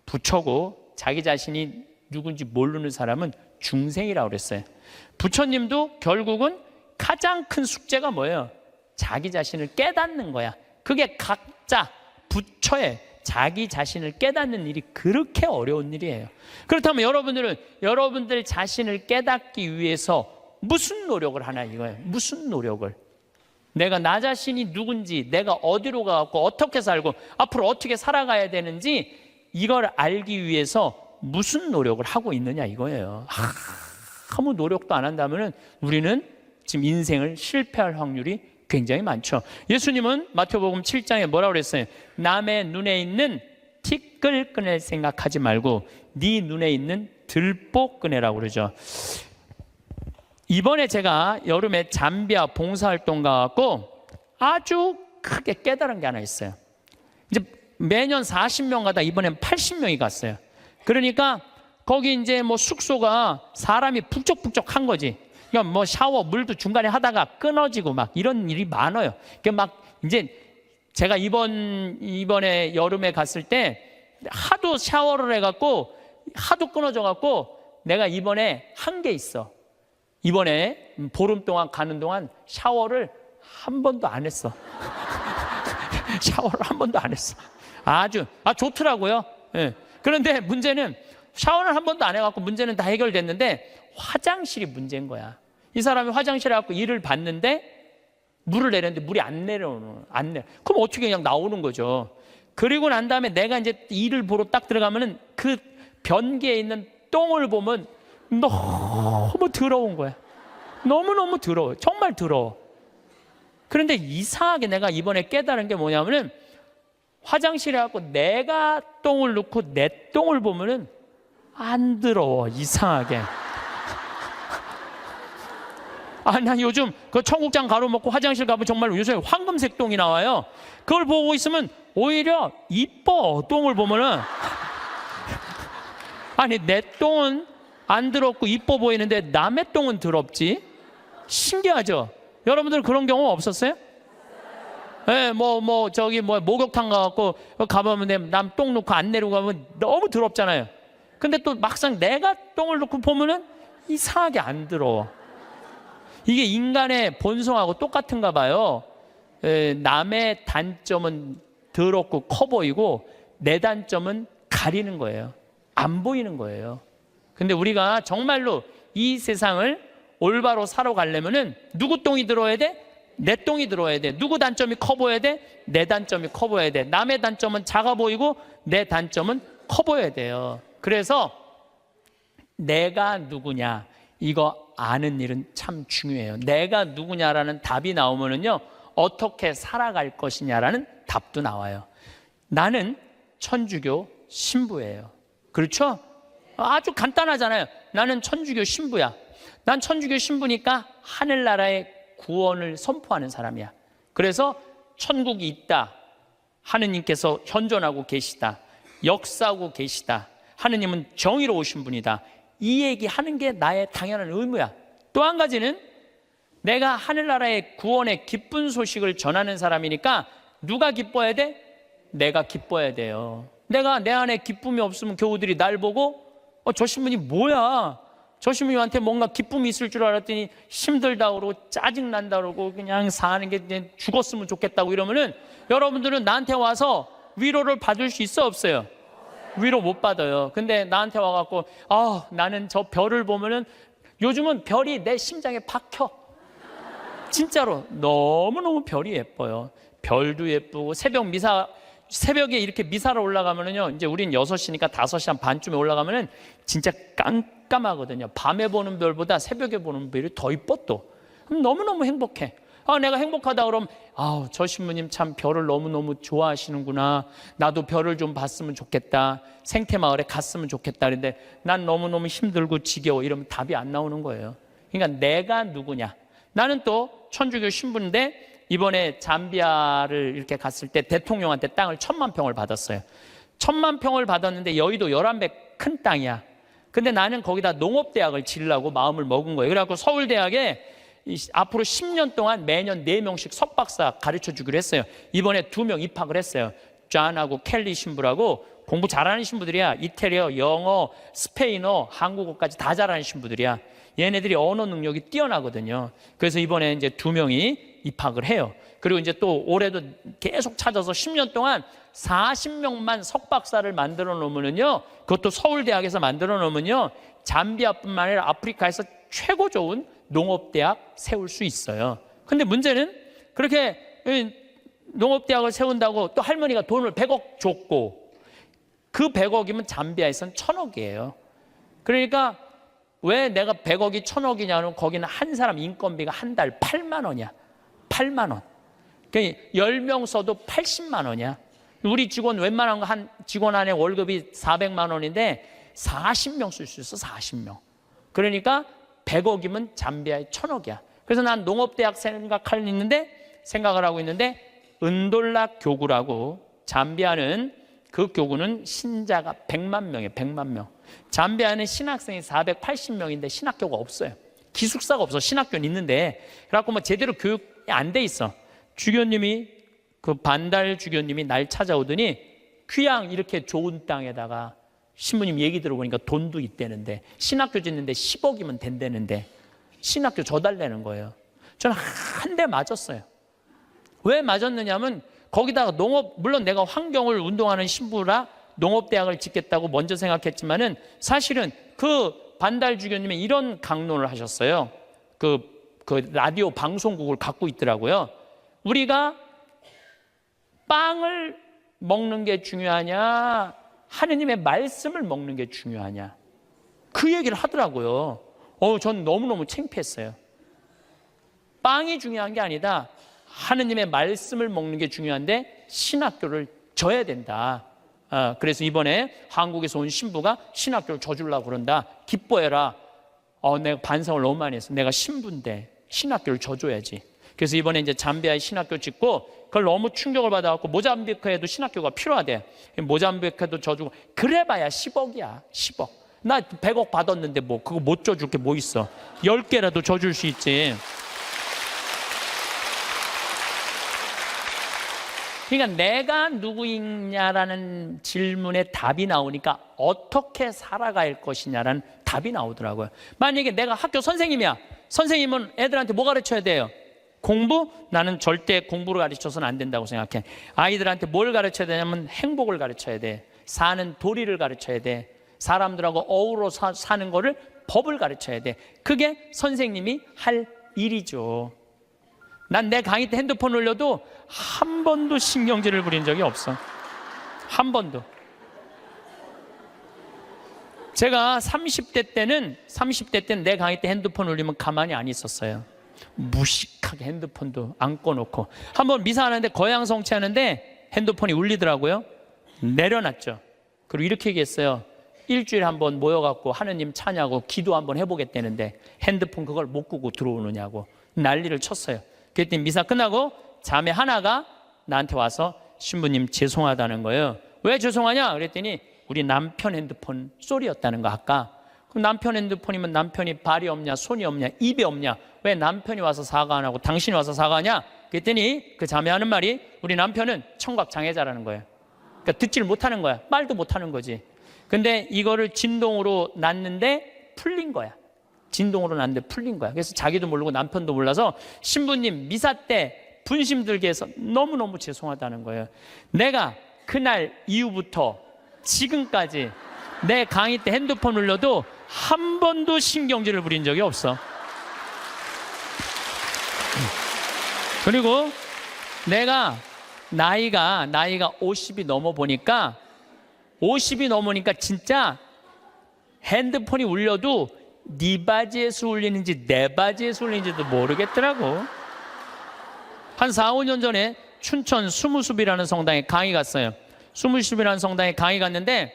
부처고 자기 자신이 누군지 모르는 사람은 중생이라고 그랬어요. 부처님도 결국은 가장 큰 숙제가 뭐예요? 자기 자신을 깨닫는 거야. 그게 각자 부처의 자기 자신을 깨닫는 일이 그렇게 어려운 일이에요. 그렇다면 여러분들은 여러분들 자신을 깨닫기 위해서 무슨 노력을 하나 이거예요. 무슨 노력을? 내가 나 자신이 누군지, 내가 어디로 가고 어떻게 살고 앞으로 어떻게 살아가야 되는지 이걸 알기 위해서 무슨 노력을 하고 있느냐 이거예요. 아무 노력도 안 한다면 우리는 지금 인생을 실패할 확률이 굉장히 많죠. 예수님은 마태복음 7장에 뭐라고 그랬어요? 남의 눈에 있는 티끌 꺼낼 생각하지 말고 네 눈에 있는 들보 꺼내라고 그러죠. 이번에 제가 여름에 잠비아 봉사활동 가고 아주 크게 깨달은 게 하나 있어요. 이제 매년 40명 가다 이번엔 80명이 갔어요. 그러니까 거기 이제 뭐 숙소가 사람이 북적북적한 거지. 그러니까 뭐 샤워 물도 중간에 하다가 끊어지고 막 이런 일이 많아요. 그러니까 막 이제 제가 이번에 여름에 갔을 때 하도 샤워를 해갖고 하도 끊어져갖고 내가 이번에 한 게 있어. 이번에 보름 동안 가는 동안 샤워를 한 번도 안 했어. 샤워를 한 번도 안 했어. 아주 좋더라고요. 예. 그런데 문제는 샤워를 한 번도 안 해갖고 문제는 다 해결됐는데 화장실이 문제인 거야. 이 사람이 화장실에 갖고 일을 봤는데 물을 내렸는데 물이 안 내려오는. 그럼 어떻게 그냥 나오는 거죠. 그리고 난 다음에 내가 이제 일을 보러 딱 들어가면은 그 변기에 있는 똥을 보면 너무 더러운 거야. 너무너무 더러워. 정말 더러워. 그런데 이상하게 내가 이번에 깨달은 게 뭐냐면은 화장실에 갖고 내가 똥을 넣고 내 똥을 보면은 안 더러워. 이상하게. 나 요즘 그 청국장 가루 먹고 화장실 가면 정말 요새 황금색 똥이 나와요. 그걸 보고 있으면 오히려 이뻐. 똥을 보면은. 아니 내 똥은 안 더럽고 이뻐 보이는데 남의 똥은 더럽지. 신기하죠? 여러분들 그런 경험 없었어요? 예, 저기 목욕탕 가갖고 가보면 남 똥 놓고 안 내리고 가면 너무 더럽잖아요. 근데 또 막상 내가 똥을 놓고 보면은 이상하게 안 더러워. 이게 인간의 본성하고 똑같은가 봐요. 남의 단점은 더럽고 커 보이고 내 단점은 가리는 거예요. 안 보이는 거예요. 근데 우리가 정말로 이 세상을 올바로 살아가려면은 누구 똥이 들어야 돼? 내 똥이 들어야 돼. 누구 단점이 커 보여야 돼? 내 단점이 커 보여야 돼. 남의 단점은 작아 보이고 내 단점은 커 보여야 돼요. 그래서 내가 누구냐 이거 아는 일은 참 중요해요. 내가 누구냐라는 답이 나오면은요 어떻게 살아갈 것이냐라는 답도 나와요. 나는 천주교 신부예요. 그렇죠? 아주 간단하잖아요. 나는 천주교 신부야. 난 천주교 신부니까 하늘나라의 구원을 선포하는 사람이야. 그래서 천국이 있다. 하느님께서 현존하고 계시다. 역사하고 계시다. 하느님은 정의로우신 분이다. 이 얘기하는 게 나의 당연한 의무야. 또 한 가지는 내가 하늘나라의 구원의 기쁜 소식을 전하는 사람이니까 누가 기뻐해야 돼? 내가 기뻐해야 돼요. 내가 내 안에 기쁨이 없으면 교우들이 날 보고 저 신부님 뭐야? 저 신부님한테 뭔가 기쁨이 있을 줄 알았더니 힘들다 그러고 짜증난다 그러고 그냥 사는 게 그냥 죽었으면 좋겠다고 이러면은 여러분들은 나한테 와서 위로를 받을 수 있어 없어요? 위로 못 받아요. 근데 나한테 와갖고 나는 저 별을 보면은 요즘은 별이 내 심장에 박혀. 진짜로 너무너무 별이 예뻐요. 별도 예쁘고 새벽에 이렇게 미사를 올라가면은요, 이제 우린 6시니까 5시 한 반쯤에 올라가면은 진짜 깜깜하거든요. 밤에 보는 별보다 새벽에 보는 별이 더 이뻐 또. 그럼 너무너무 행복해. 내가 행복하다 그러면 저 신부님 참 별을 너무너무 좋아하시는구나. 나도 별을 좀 봤으면 좋겠다. 생태마을에 갔으면 좋겠다. 그런데 난 너무너무 힘들고 지겨워. 이러면 답이 안 나오는 거예요. 그러니까 내가 누구냐. 나는 또 천주교 신부인데 이번에 잠비아를 이렇게 갔을 때 대통령한테 땅을 10,000평을 받았어요. 10,000평을 받았는데 여의도 11배 큰 땅이야. 근데 나는 거기다 농업대학을 지으려고 마음을 먹은 거예요. 그래갖고 서울대학에 앞으로 10년 동안 매년 4명씩 석박사 가르쳐 주기로 했어요. 이번에 2명 입학을 했어요. 존하고 켈리 신부라고 공부 잘하는 신부들이야. 이태리어, 영어, 스페인어, 한국어까지 다 잘하는 신부들이야. 얘네들이 언어 능력이 뛰어나거든요. 그래서 이번에 이제 2명이 입학을 해요. 그리고 이제 또 올해도 계속 찾아서 10년 동안 40명만 석박사를 만들어 놓으면요, 그것도 서울대학에서 만들어 놓으면요, 잠비아뿐만 아니라 아프리카에서 최고 좋은 농업대학 세울 수 있어요. 근데 문제는 그렇게 농업대학을 세운다고 또 할머니가 돈을 100억 줬고, 그 100억이면 잠비아에선 1,000억이에요. 그러니까 왜 내가 100억이 1,000억이냐면 거기는 한 사람 인건비가 한 달 8만 원이야. 8만 원. 그러니까 10명 써도 80만 원이야. 우리 직원 웬만한 거 한 직원 안에 월급이 400만 원인데 40명 쓸 수 있어. 40명. 그러니까 100억이면 잠비아에 1,000억이야. 그래서 난 농업대학 생각을 하고 있는데 은돌라 교구라고, 잠비아는 그 교구는 신자가 100만 명이에요. 100만 명. 잠비아는 신학생이 480명인데 신학교가 없어요. 기숙사가 없어. 신학교는 있는데. 그래갖고 뭐 제대로 교육이 안 돼 있어. 주교님이, 그 반달 주교님이 날 찾아오더니 귀양 이렇게 좋은 땅에다가 신부님 얘기 들어보니까 돈도 있대는데 신학교 짓는데 10억이면 된다는데 신학교 줘달라는 거예요. 저는 한 대 맞았어요. 왜 맞았느냐면 거기다가 물론 내가 환경을 운동하는 신부라 농업대학을 짓겠다고 먼저 생각했지만은 사실은 그 반달 주교님이 이런 강론을 하셨어요. 그 라디오 방송국을 갖고 있더라고요. 우리가 빵을 먹는 게 중요하냐, 하느님의 말씀을 먹는 게 중요하냐, 그 얘기를 하더라고요. 전 너무너무 창피했어요. 빵이 중요한 게 아니다. 하느님의 말씀을 먹는 게 중요한데 신학교를 져야 된다. 그래서 이번에 한국에서 온 신부가 신학교를 져주려고 그런다. 기뻐해라. 내가 반성을 너무 많이 했어. 내가 신부인데 신학교를 져줘야지. 그래서 이번에 이제 잠비아에 신학교 짓고, 그걸 너무 충격을 받아갖고 모잠비크에도 신학교가 필요하대. 모잠비크에도 져주고. 그래봐야 10억이야. 10억. 나 100억 받았는데 뭐 그거 못 져줄 게 뭐 있어. 10개라도 져줄 수 있지. 그러니까 내가 누구이냐라는 질문에 답이 나오니까 어떻게 살아갈 것이냐라는 답이 나오더라고요. 만약에 내가 학교 선생님이야. 선생님은 애들한테 뭐 가르쳐야 돼요? 공부? 나는 절대 공부를 가르쳐서는 안 된다고 생각해. 아이들한테 뭘 가르쳐야 되냐면 행복을 가르쳐야 돼. 사는 도리를 가르쳐야 돼. 사람들하고 어우러 사는 거를, 법을 가르쳐야 돼. 그게 선생님이 할 일이죠. 난 내 강의 때 핸드폰 올려도 한 번도 신경질을 부린 적이 없어. 한 번도. 제가 30대 때는 내 강의 때 핸드폰 올리면 가만히 안 있었어요. 무식하게 핸드폰도 안 꺼놓고. 한번 미사하는데 거양성취하는데 핸드폰이 울리더라고요. 내려놨죠. 그리고 이렇게 얘기했어요. 일주일에 한 번 모여갖고 하느님 찬양하고 기도 한번 해보겠다는데 핸드폰 그걸 못 끄고 들어오느냐고 난리를 쳤어요. 그랬더니 미사 끝나고 자매 하나가 나한테 와서 신부님 죄송하다는 거예요. 왜 죄송하냐 그랬더니 우리 남편 핸드폰 소리였다는 거 아까. 그럼 남편 핸드폰이면 남편이 발이 없냐 손이 없냐 입이 없냐, 왜 남편이 와서 사과 안 하고 당신이 와서 사과하냐 그랬더니 그 자매 하는 말이 우리 남편은 청각 장애자라는 거예요. 그러니까 듣지를 못하는 거야. 말도 못하는 거지. 근데 이거를 진동으로 놨는데 풀린 거야. 진동으로 놨는데 풀린 거야. 그래서 자기도 모르고 남편도 몰라서 신부님 미사 때 분심 들게 해서 너무너무 죄송하다는 거예요. 내가 그날 이후부터 지금까지 내 강의 때 핸드폰 울려도 한 번도 신경질을 부린 적이 없어. 그리고 내가 나이가 50이 넘어 보니까 50이 넘으니까 진짜 핸드폰이 울려도 네 바지에서 울리는지 내 바지에서 울리는지도 모르겠더라고. 한 4, 5년 전에 춘천 수무숲이라는 성당에 강의 갔어요. 수무숲이라는 성당에 강의 갔는데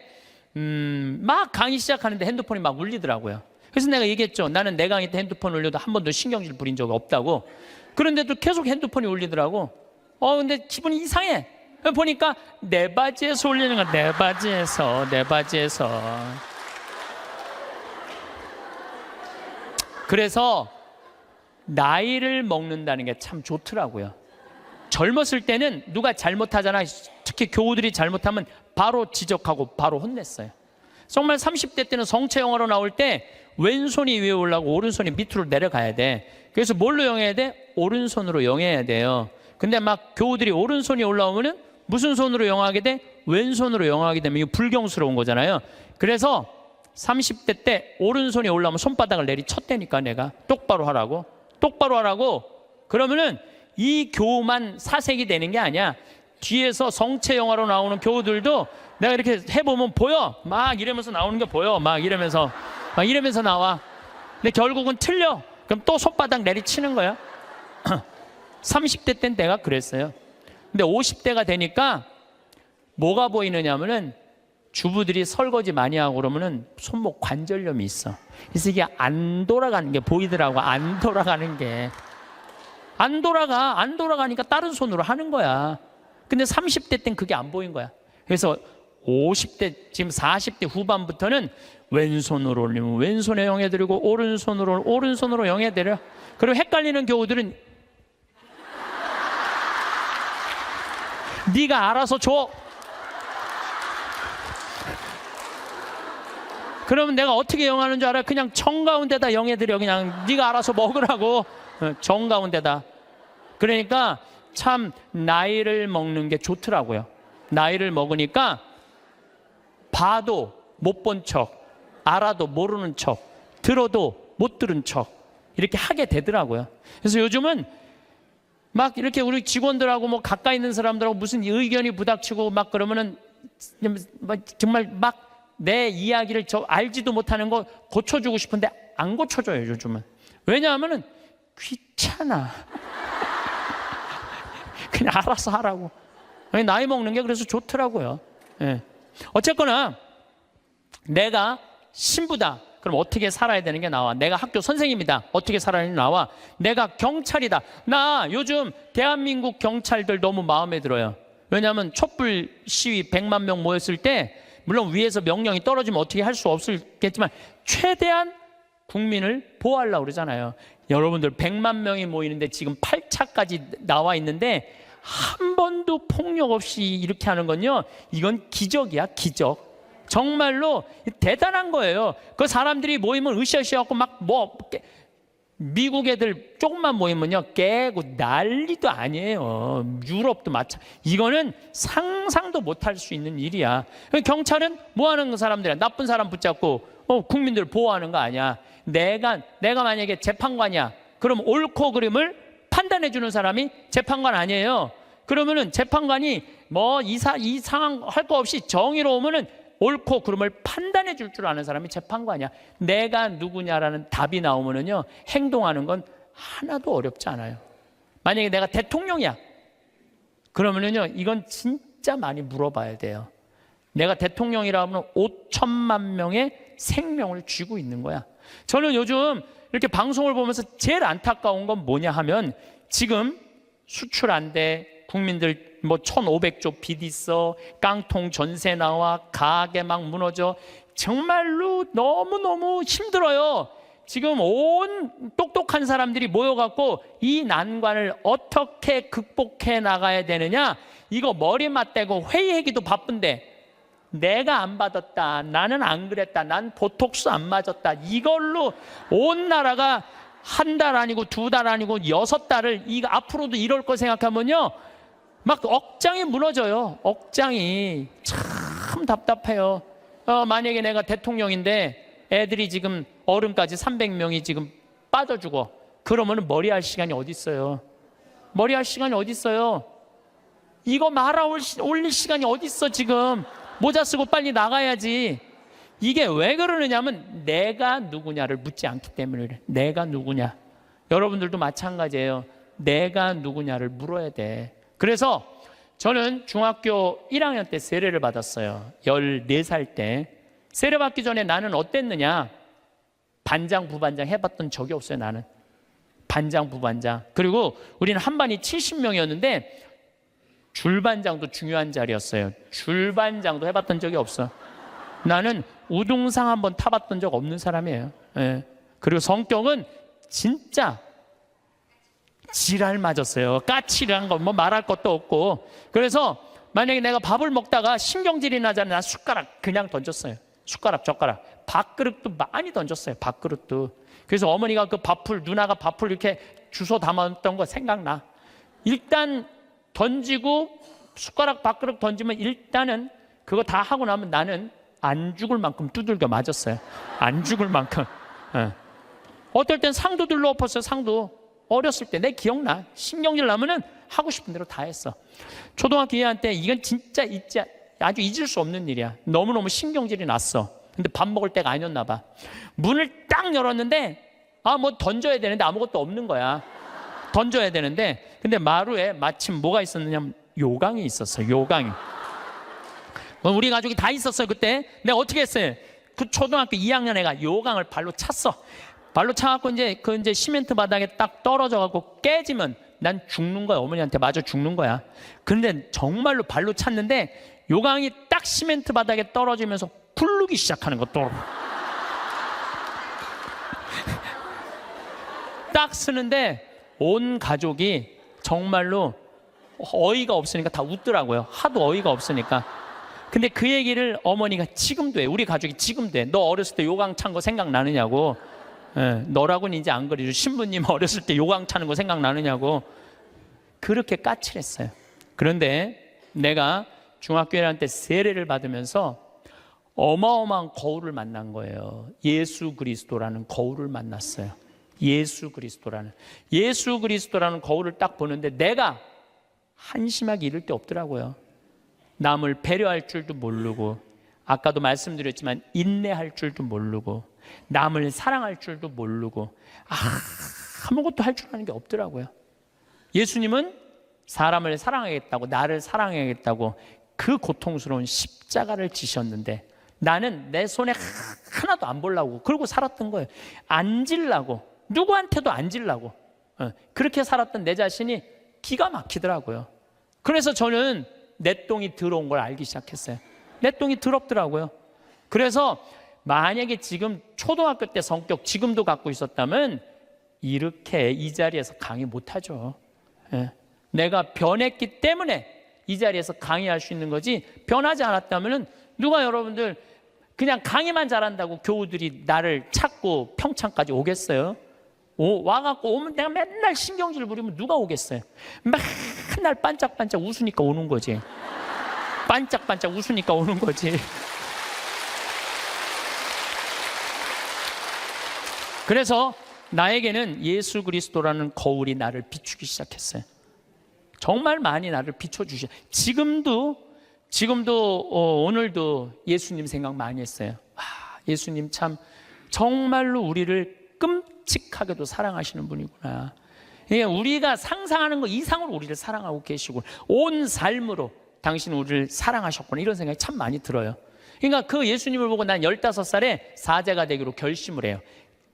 막 강의 시작하는데 핸드폰이 막 울리더라고요. 그래서 내가 얘기했죠. 나는 내 강의 때 핸드폰 울려도 한 번도 신경질 부린 적이 없다고. 그런데도 계속 핸드폰이 울리더라고. 근데 기분이 이상해. 보니까 내 바지에서 울리는 거야. 내 바지에서. 그래서 나이를 먹는다는 게 참 좋더라고요. 젊었을 때는 누가 잘못하잖아. 특히 교우들이 잘못하면 바로 지적하고 바로 혼냈어요. 정말 30대 때는 성체 영화로 나올 때 왼손이 위에 올라가고 오른손이 밑으로 내려가야 돼. 그래서 뭘로 영해야 돼? 오른손으로 영해야 돼요. 근데 막 교우들이 오른손이 올라오면은 무슨 손으로 영하게 돼? 왼손으로 영하게 되면 이거 불경스러운 거잖아요. 그래서 30대 때 오른손이 올라오면 손바닥을 내리쳤다니까. 내가 똑바로 하라고. 그러면은 이 교우만 사색이 되는 게 아니야. 뒤에서 성체 영화로 나오는 교우들도 내가 이렇게 해보면 보여. 막 이러면서 나오는 게 보여. 막 이러면서 나와. 근데 결국은 틀려. 그럼 또 손바닥 내리치는 거야. 30대 땐 내가 그랬어요. 근데 50대가 되니까 뭐가 보이느냐면은 주부들이 설거지 많이 하고 그러면은 손목 관절염이 있어. 그래서 이게 안 돌아가는 게 보이더라고. 안 돌아가니까 다른 손으로 하는 거야. 근데 30대 땐 그게 안 보인 거야. 그래서 50대, 지금 40대 후반부터는 왼손으로 올리면 왼손에 영해드리고 오른손으로 영해드려. 그리고 헷갈리는 교우들은 네가 알아서 줘. 그러면 내가 어떻게 영하는 줄 알아? 그냥 정가운데다 영해드려. 그냥 네가 알아서 먹으라고. 정가운데다. 그러니까 참 나이를 먹는 게 좋더라고요. 나이를 먹으니까 봐도 못 본 척, 알아도 모르는 척, 들어도 못 들은 척 이렇게 하게 되더라고요. 그래서 요즘은 막 이렇게 우리 직원들하고 뭐 가까이 있는 사람들하고 무슨 의견이 부닥치고 막 그러면은 정말 막 내 이야기를 알지도 못하는 거 고쳐주고 싶은데 안 고쳐줘요, 요즘은. 왜냐하면은 귀찮아. 그냥 알아서 하라고. 나이 먹는 게 그래서 좋더라고요. 예. 어쨌거나 내가 신부다. 그럼 어떻게 살아야 되는 게 나와. 내가 학교 선생님이다. 어떻게 살아야 되는 게 나와. 내가 경찰이다. 나 요즘 대한민국 경찰들 너무 마음에 들어요. 왜냐하면 촛불 시위 100만 명 모였을 때 물론 위에서 명령이 떨어지면 어떻게 할 수 없겠지만 최대한 국민을 보호하려고 그러잖아요. 여러분들 100만 명이 모이는데 지금 8차까지 나와 있는데 한 번도 폭력 없이 이렇게 하는 건요, 이건 기적이야. 기적. 정말로 대단한 거예요. 그 사람들이 모이면 으쌰으쌰하고 막 미국 애들 조금만 모이면요 깨고 난리도 아니에요. 유럽도 마찬가지. 이거는 상상도 못할 수 있는 일이야. 경찰은 뭐 하는 사람들이야? 나쁜 사람 붙잡고 국민들 보호하는 거 아니야. 내가 만약에 재판관이야. 그럼 옳고 그름을 판단해 주는 사람이 재판관 아니에요. 그러면은 재판관이 뭐 이 상황 할 거 없이 정의로우면은 옳고 그름을 판단해 줄 줄 아는 사람이 재판관이야. 내가 누구냐라는 답이 나오면은요 행동하는 건 하나도 어렵지 않아요. 만약에 내가 대통령이야. 그러면은요 이건 진짜 많이 물어봐야 돼요. 내가 대통령이라 하면 5천만 명의 생명을 쥐고 있는 거야. 저는 요즘 이렇게 방송을 보면서 제일 안타까운 건 뭐냐 하면 지금 수출 안 돼, 국민들 뭐 1,500조 빚 있어, 깡통 전세 나와, 가게 막 무너져. 정말로 너무너무 힘들어요. 지금 온 똑똑한 사람들이 모여갖고 이 난관을 어떻게 극복해 나가야 되느냐, 이거 머리 맞대고 회의하기도 바쁜데, 내가 안 받았다, 나는 안 그랬다, 난 보톡스 안 맞았다, 이걸로 온 나라가 한 달 아니고 2달 아니고 6달을 이거 앞으로도 이럴 거 생각하면요, 막 억장이 무너져요. 억장이 참 답답해요. 만약에 내가 대통령인데 애들이 지금 어른까지 300명이 지금 빠져 죽어. 그러면 머리할 시간이 어디 있어요? 머리할 시간이 어디 있어요? 이거 말아 올릴 시간이 어디 있어? 지금 모자 쓰고 빨리 나가야지. 이게 왜 그러느냐면 내가 누구냐를 묻지 않기 때문에 그래. 내가 누구냐. 여러분들도 마찬가지예요. 내가 누구냐를 물어야 돼. 그래서 저는 중학교 1학년 때 세례를 받았어요. 14살 때. 세례 받기 전에 나는 어땠느냐? 반장, 부반장 해봤던 적이 없어요. 나는 반장, 부반장. 그리고 우리는 한 반이 70명이었는데 줄반장도 중요한 자리였어요. 줄반장도 해봤던 적이 없어. 나는 우등상 한번 타봤던 적 없는 사람이에요. 예. 그리고 성격은 진짜 지랄 맞았어요. 까칠한 거 뭐 말할 것도 없고. 그래서 만약에 내가 밥을 먹다가 신경질이 나잖아요. 난 숟가락 그냥 던졌어요. 숟가락, 젓가락. 밥그릇도 많이 던졌어요. 밥그릇도. 그래서 어머니가 그 밥풀, 누나가 밥풀 이렇게 주워 담았던 거 생각나. 일단 던지고 숟가락, 밥그릇 던지면 일단은 그거 다 하고 나면 나는 안 죽을 만큼 두들겨 맞았어요. 안 죽을 만큼. 예. 어떨 땐 상도 들러 엎었어요. 상도. 어렸을 때 내 기억나. 신경질 나면은 하고 싶은 대로 다 했어. 초등학교 2학년 때 이건 진짜 아주 잊을 수 없는 일이야. 너무너무 신경질이 났어. 근데 밥 먹을 때가 아니었나 봐. 문을 딱 열었는데 뭐 던져야 되는데 아무것도 없는 거야. 던져야 되는데 근데 마루에 마침 뭐가 있었느냐면 요강이 있었어. 요강이. 우리 가족이 다 있었어요. 그때 내가 어떻게 했어요? 그 초등학교 2학년 애가 요강을 발로 찼어. 발로 차갖고 이제 시멘트 바닥에 딱 떨어져갖고 깨지면 난 죽는 거야. 어머니한테 맞아 죽는 거야. 그런데 정말로 발로 찼는데 요강이 딱 시멘트 바닥에 떨어지면서 굴르기 시작하는 거. 딱 쓰는데 온 가족이 정말로 어이가 없으니까 다 웃더라고요. 하도 어이가 없으니까. 근데 그 얘기를 어머니가 지금도 해. 우리 가족이 지금도 해. 너 어렸을 때 요강 찬 거 생각나느냐고. 예, 너라고는 이제 안 그러죠. 신부님 어렸을 때 요강 차는 거 생각나느냐고. 그렇게 까칠했어요. 그런데 내가 중학교 1학년 때 세례를 받으면서 어마어마한 거울을 만난 거예요. 예수 그리스도라는 거울을 만났어요. 예수 그리스도라는 거울을 딱 보는데 내가 한심하게 이를 데 없더라고요. 남을 배려할 줄도 모르고, 아까도 말씀드렸지만 인내할 줄도 모르고, 남을 사랑할 줄도 모르고, 아무것도 할 줄 아는 게 없더라고요. 예수님은 사람을 사랑하겠다고, 나를 사랑하겠다고 그 고통스러운 십자가를 지셨는데 나는 내 손에 하나도 안 보려고 그러고 살았던 거예요. 안 질라고, 누구한테도 안 질라고. 그렇게 살았던 내 자신이 기가 막히더라고요. 그래서 저는 내 똥이 더러운 걸 알기 시작했어요. 내 똥이 더럽더라고요. 그래서 만약에 지금 초등학교 때 성격 지금도 갖고 있었다면 이렇게 이 자리에서 강의 못하죠. 내가 변했기 때문에 이 자리에서 강의할 수 있는 거지, 변하지 않았다면 누가 여러분들 그냥 강의만 잘한다고 교우들이 나를 찾고 평창까지 오겠어요? 와갖고 오면 내가 맨날 신경질 부리면 누가 오겠어요? 맨날 반짝반짝 웃으니까 오는 거지. 반짝반짝 웃으니까 오는 거지. 그래서 나에게는 예수 그리스도라는 거울이 나를 비추기 시작했어요. 정말 많이 나를 비춰주셔. 지금도 오늘도 예수님 생각 많이 했어요. 예수님 참 정말로 우리를 끔찍하게도 사랑하시는 분이구나. 우리가 상상하는 것 이상으로 우리를 사랑하고 계시고 온 삶으로 당신 우리를 사랑하셨구나, 이런 생각이 참 많이 들어요. 그러니까 그 예수님을 보고 난 15살에 사제가 되기로 결심을 해요.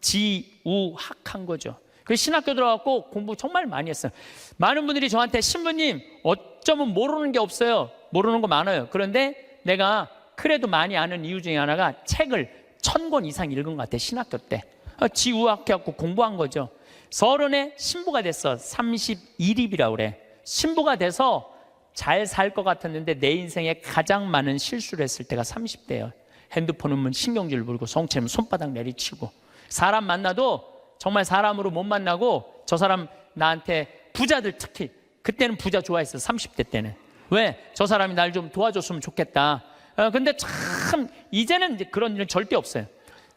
지우학한 거죠. 그 신학교 들어갔고 공부 정말 많이 했어요. 많은 분들이 저한테 신부님 어쩌면 모르는 게 없어요. 모르는 거 많아요. 그런데 내가 그래도 많이 아는 이유 중에 하나가 책을 1000권 이상 읽은 것 같아요. 신학교 때. 지우학해갖고 공부한 거죠. 서른에 신부가 됐어. 31입이라고 그래. 신부가 돼서 잘 살 것 같았는데 내 인생에 가장 많은 실수를 했을 때가 30대예요. 핸드폰 오면 신경질 부리고 성체면 손바닥 내리치고 사람 만나도 정말 사람으로 못 만나고 저 사람 나한테 부자들 특히 그때는 부자 좋아했어. 30대 때는. 왜? 저 사람이 날 좀 도와줬으면 좋겠다. 근데 참 이제는 이제 그런 일은 절대 없어요.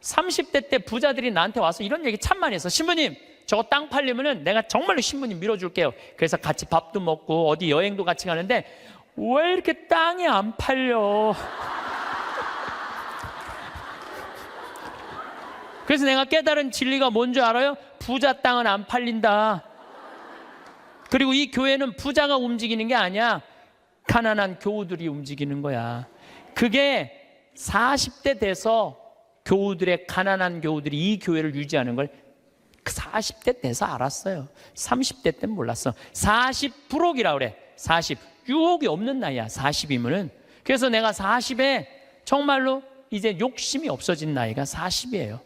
30대 때 부자들이 나한테 와서 이런 얘기 참 많이 했어. 신부님 저거 땅 팔리면은 내가 정말로 신부님 밀어줄게요. 그래서 같이 밥도 먹고 어디 여행도 같이 가는데 왜 이렇게 땅이 안 팔려? 그래서 내가 깨달은 진리가 뭔지 알아요? 부자 땅은 안 팔린다. 그리고 이 교회는 부자가 움직이는 게 아니야. 가난한 교우들이 움직이는 거야. 그게 40대 돼서 교우들의 가난한 교우들이 이 교회를 유지하는 걸 40대 돼서 알았어요. 30대 때는 몰랐어. 40부록이라고 그래. 40. 유혹이 없는 나이야. 40이면은. 그래서 내가 40에 정말로 이제 욕심이 없어진 나이가 40이에요.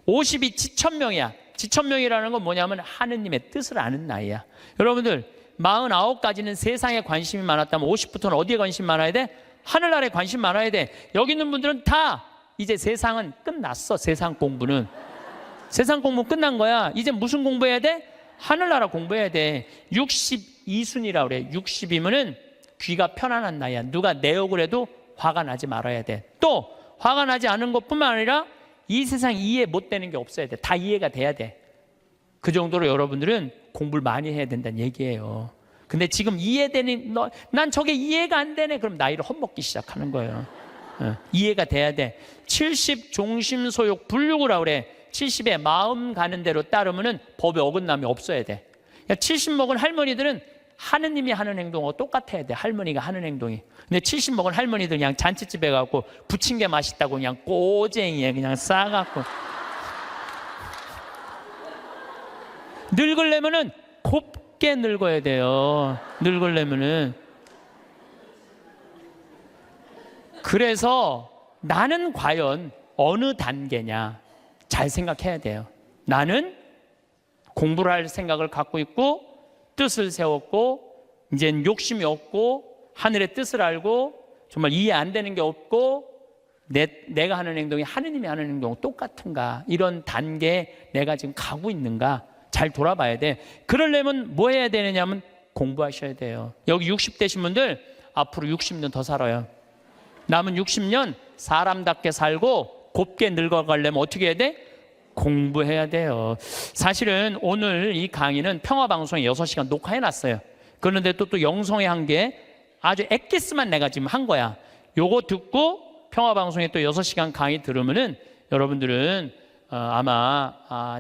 50이 지천명이야. 지천명이라는 건 뭐냐면 하느님의 뜻을 아는 나이야. 여러분들 49까지는 세상에 관심이 많았다면 50부터는 어디에 관심이 많아야 돼? 하늘나라에 관심 많아야 돼. 여기 있는 분들은 다 이제 세상은 끝났어. 세상 공부는. 세상 공부 끝난 거야. 이제 무슨 공부해야 돼? 하늘나라 공부해야 돼. 62순이라고 그래. 60이면은 귀가 편안한 나이야. 누가 내 욕을 해도 화가 나지 말아야 돼. 또 화가 나지 않은 것뿐만 아니라 이 세상 이해 못 되는 게 없어야 돼. 다 이해가 돼야 돼. 그 정도로 여러분들은 공부를 많이 해야 된다는 얘기예요. 근데 지금 이해되는 난 저게 이해가 안 되네. 그럼 나이를 헛먹기 시작하는 거예요. 이해가 돼야 돼. 70 종심소욕 불육이라고 그래. 70에 마음 가는 대로 따르면은 법에 어긋남이 없어야 돼. 70 먹은 할머니들은 하느님이 하는 행동하고 똑같아야 돼. 할머니가 하는 행동이. 근데 70 먹은 할머니들 그냥 잔치집에 가고 부친 게 맛있다고 그냥 꼬쟁이에 그냥 싸갖고 늙으려면은 곱게 늙어야 돼요. 늙으려면은. 그래서 나는 과연 어느 단계냐 잘 생각해야 돼요. 나는 공부를 할 생각을 갖고 있고 뜻을 세웠고 이제는 욕심이 없고 하늘의 뜻을 알고 정말 이해 안 되는 게 없고 내가 하는 행동이 하느님이 하는 행동과 똑같은가, 이런 단계에 내가 지금 가고 있는가 잘 돌아봐야 돼. 그러려면 뭐 해야 되느냐면 공부하셔야 돼요. 여기 60대신 분들 앞으로 60년 더 살아요. 남은 60년 사람답게 살고 곱게 늙어가려면 어떻게 해야 돼? 공부해야 돼요. 사실은 오늘 이 강의는 평화방송에 6시간 녹화해놨어요. 그런데 또 영성에 한 게 아주 엑기스만 내가 지금 한 거야. 요거 듣고 평화방송에 또 6시간 강의 들으면은 여러분들은 아마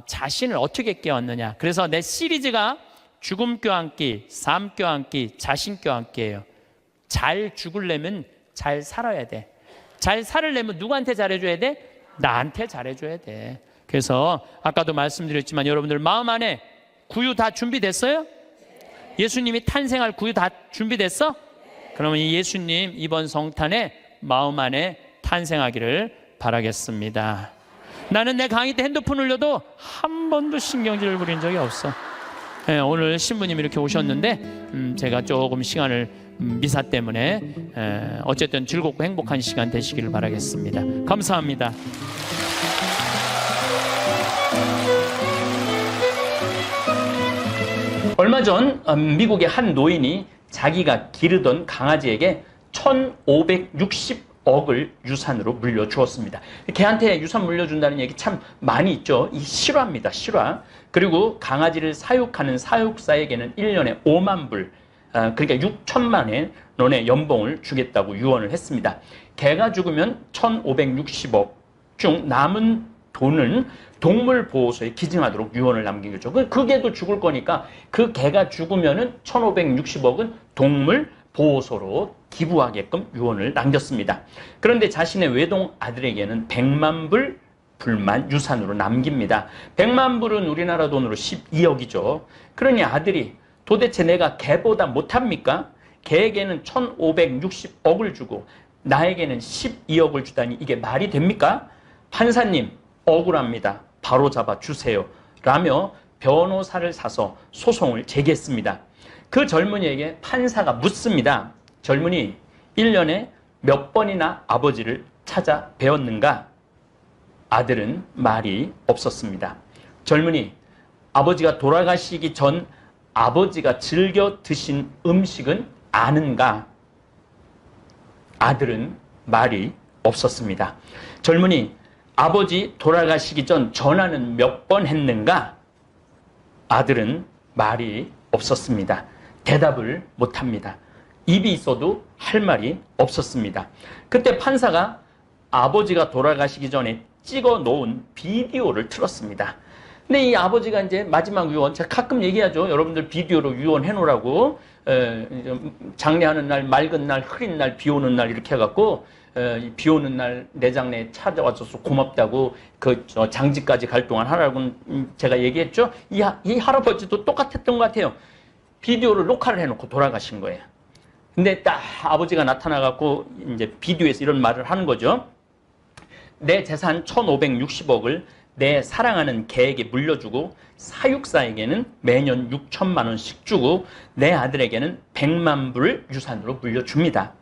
자신을 어떻게 깨웠느냐. 그래서 내 시리즈가 죽음 껴안기, 삶 껴안기, 자신 껴안기예요. 잘 죽으려면 잘 살아야 돼. 잘 살으려면 누구한테 잘해줘야 돼? 나한테 잘해줘야 돼. 그래서 아까도 말씀드렸지만 여러분들 마음 안에 구유 다 준비됐어요? 예수님이 탄생할 구유 다 준비됐어? 그러면 이 예수님 이번 성탄에 마음 안에 탄생하기를 바라겠습니다. 나는 내 강의 때 핸드폰 울려도 한 번도 신경질을 부린 적이 없어. 네, 오늘 신부님이 이렇게 오셨는데 제가 조금 시간을 미사 때문에 어쨌든 즐겁고 행복한 시간 되시기를 바라겠습니다. 감사합니다. 얼마 전 미국의 한 노인이 자기가 기르던 강아지에게 1,560억을 유산으로 물려주었습니다. 걔한테 유산 물려준다는 얘기 참 많이 있죠. 이 실화입니다. 실화. 그리고 강아지를 사육하는 사육사에게는 1년에 5만 불, 그러니까 6천만 원의 연봉을 주겠다고 유언을 했습니다. 개가 죽으면 1,560억 중 남은 돈은 동물보호소에 기증하도록 유언을 남긴 거죠. 그 개도 죽을 거니까 그 개가 죽으면은 1,560억은 동물보호소로 기부하게끔 유언을 남겼습니다. 그런데 자신의 외동 아들에게는 100만 불 불만 유산으로 남깁니다. 100만 불은 우리나라 돈으로 12억이죠. 그러니 아들이 도대체 내가 걔보다 못합니까? 걔에게는 1560억을 주고 나에게는 12억을 주다니 이게 말이 됩니까? 판사님, 억울합니다. 바로 잡아 주세요. 라며 변호사를 사서 소송을 제기했습니다. 그 젊은이에게 판사가 묻습니다. 젊은이, 1년에 몇 번이나 아버지를 찾아뵈었는가? 아들은 말이 없었습니다. 젊은이, 아버지가 돌아가시기 전 아버지가 즐겨 드신 음식은 아는가? 아들은 말이 없었습니다. 젊은이, 아버지 돌아가시기 전 전화는 몇 번 했는가? 아들은 말이 없었습니다. 대답을 못합니다. 입이 있어도 할 말이 없었습니다. 그때 판사가 아버지가 돌아가시기 전에 찍어 놓은 비디오를 틀었습니다. 근데 이 아버지가 이제 마지막 유언, 제가 가끔 얘기하죠. 여러분들 비디오로 유언해 놓으라고. 장례하는 날, 맑은 날, 흐린 날, 비 오는 날 이렇게 해갖고 비 오는 날 내 장례에 찾아와줘서 고맙다고 그 장지까지 갈 동안 하라고 제가 얘기했죠. 이 할아버지도 똑같았던 것 같아요. 비디오를 녹화를 해놓고 돌아가신 거예요. 근데 딱 아버지가 나타나갖고 이제 비디오에서 이런 말을 하는 거죠. 내 재산 1560억을 내 사랑하는 개에게 물려주고 사육사에게는 매년 6천만 원씩 주고 내 아들에게는 100만 불을 유산으로 물려줍니다.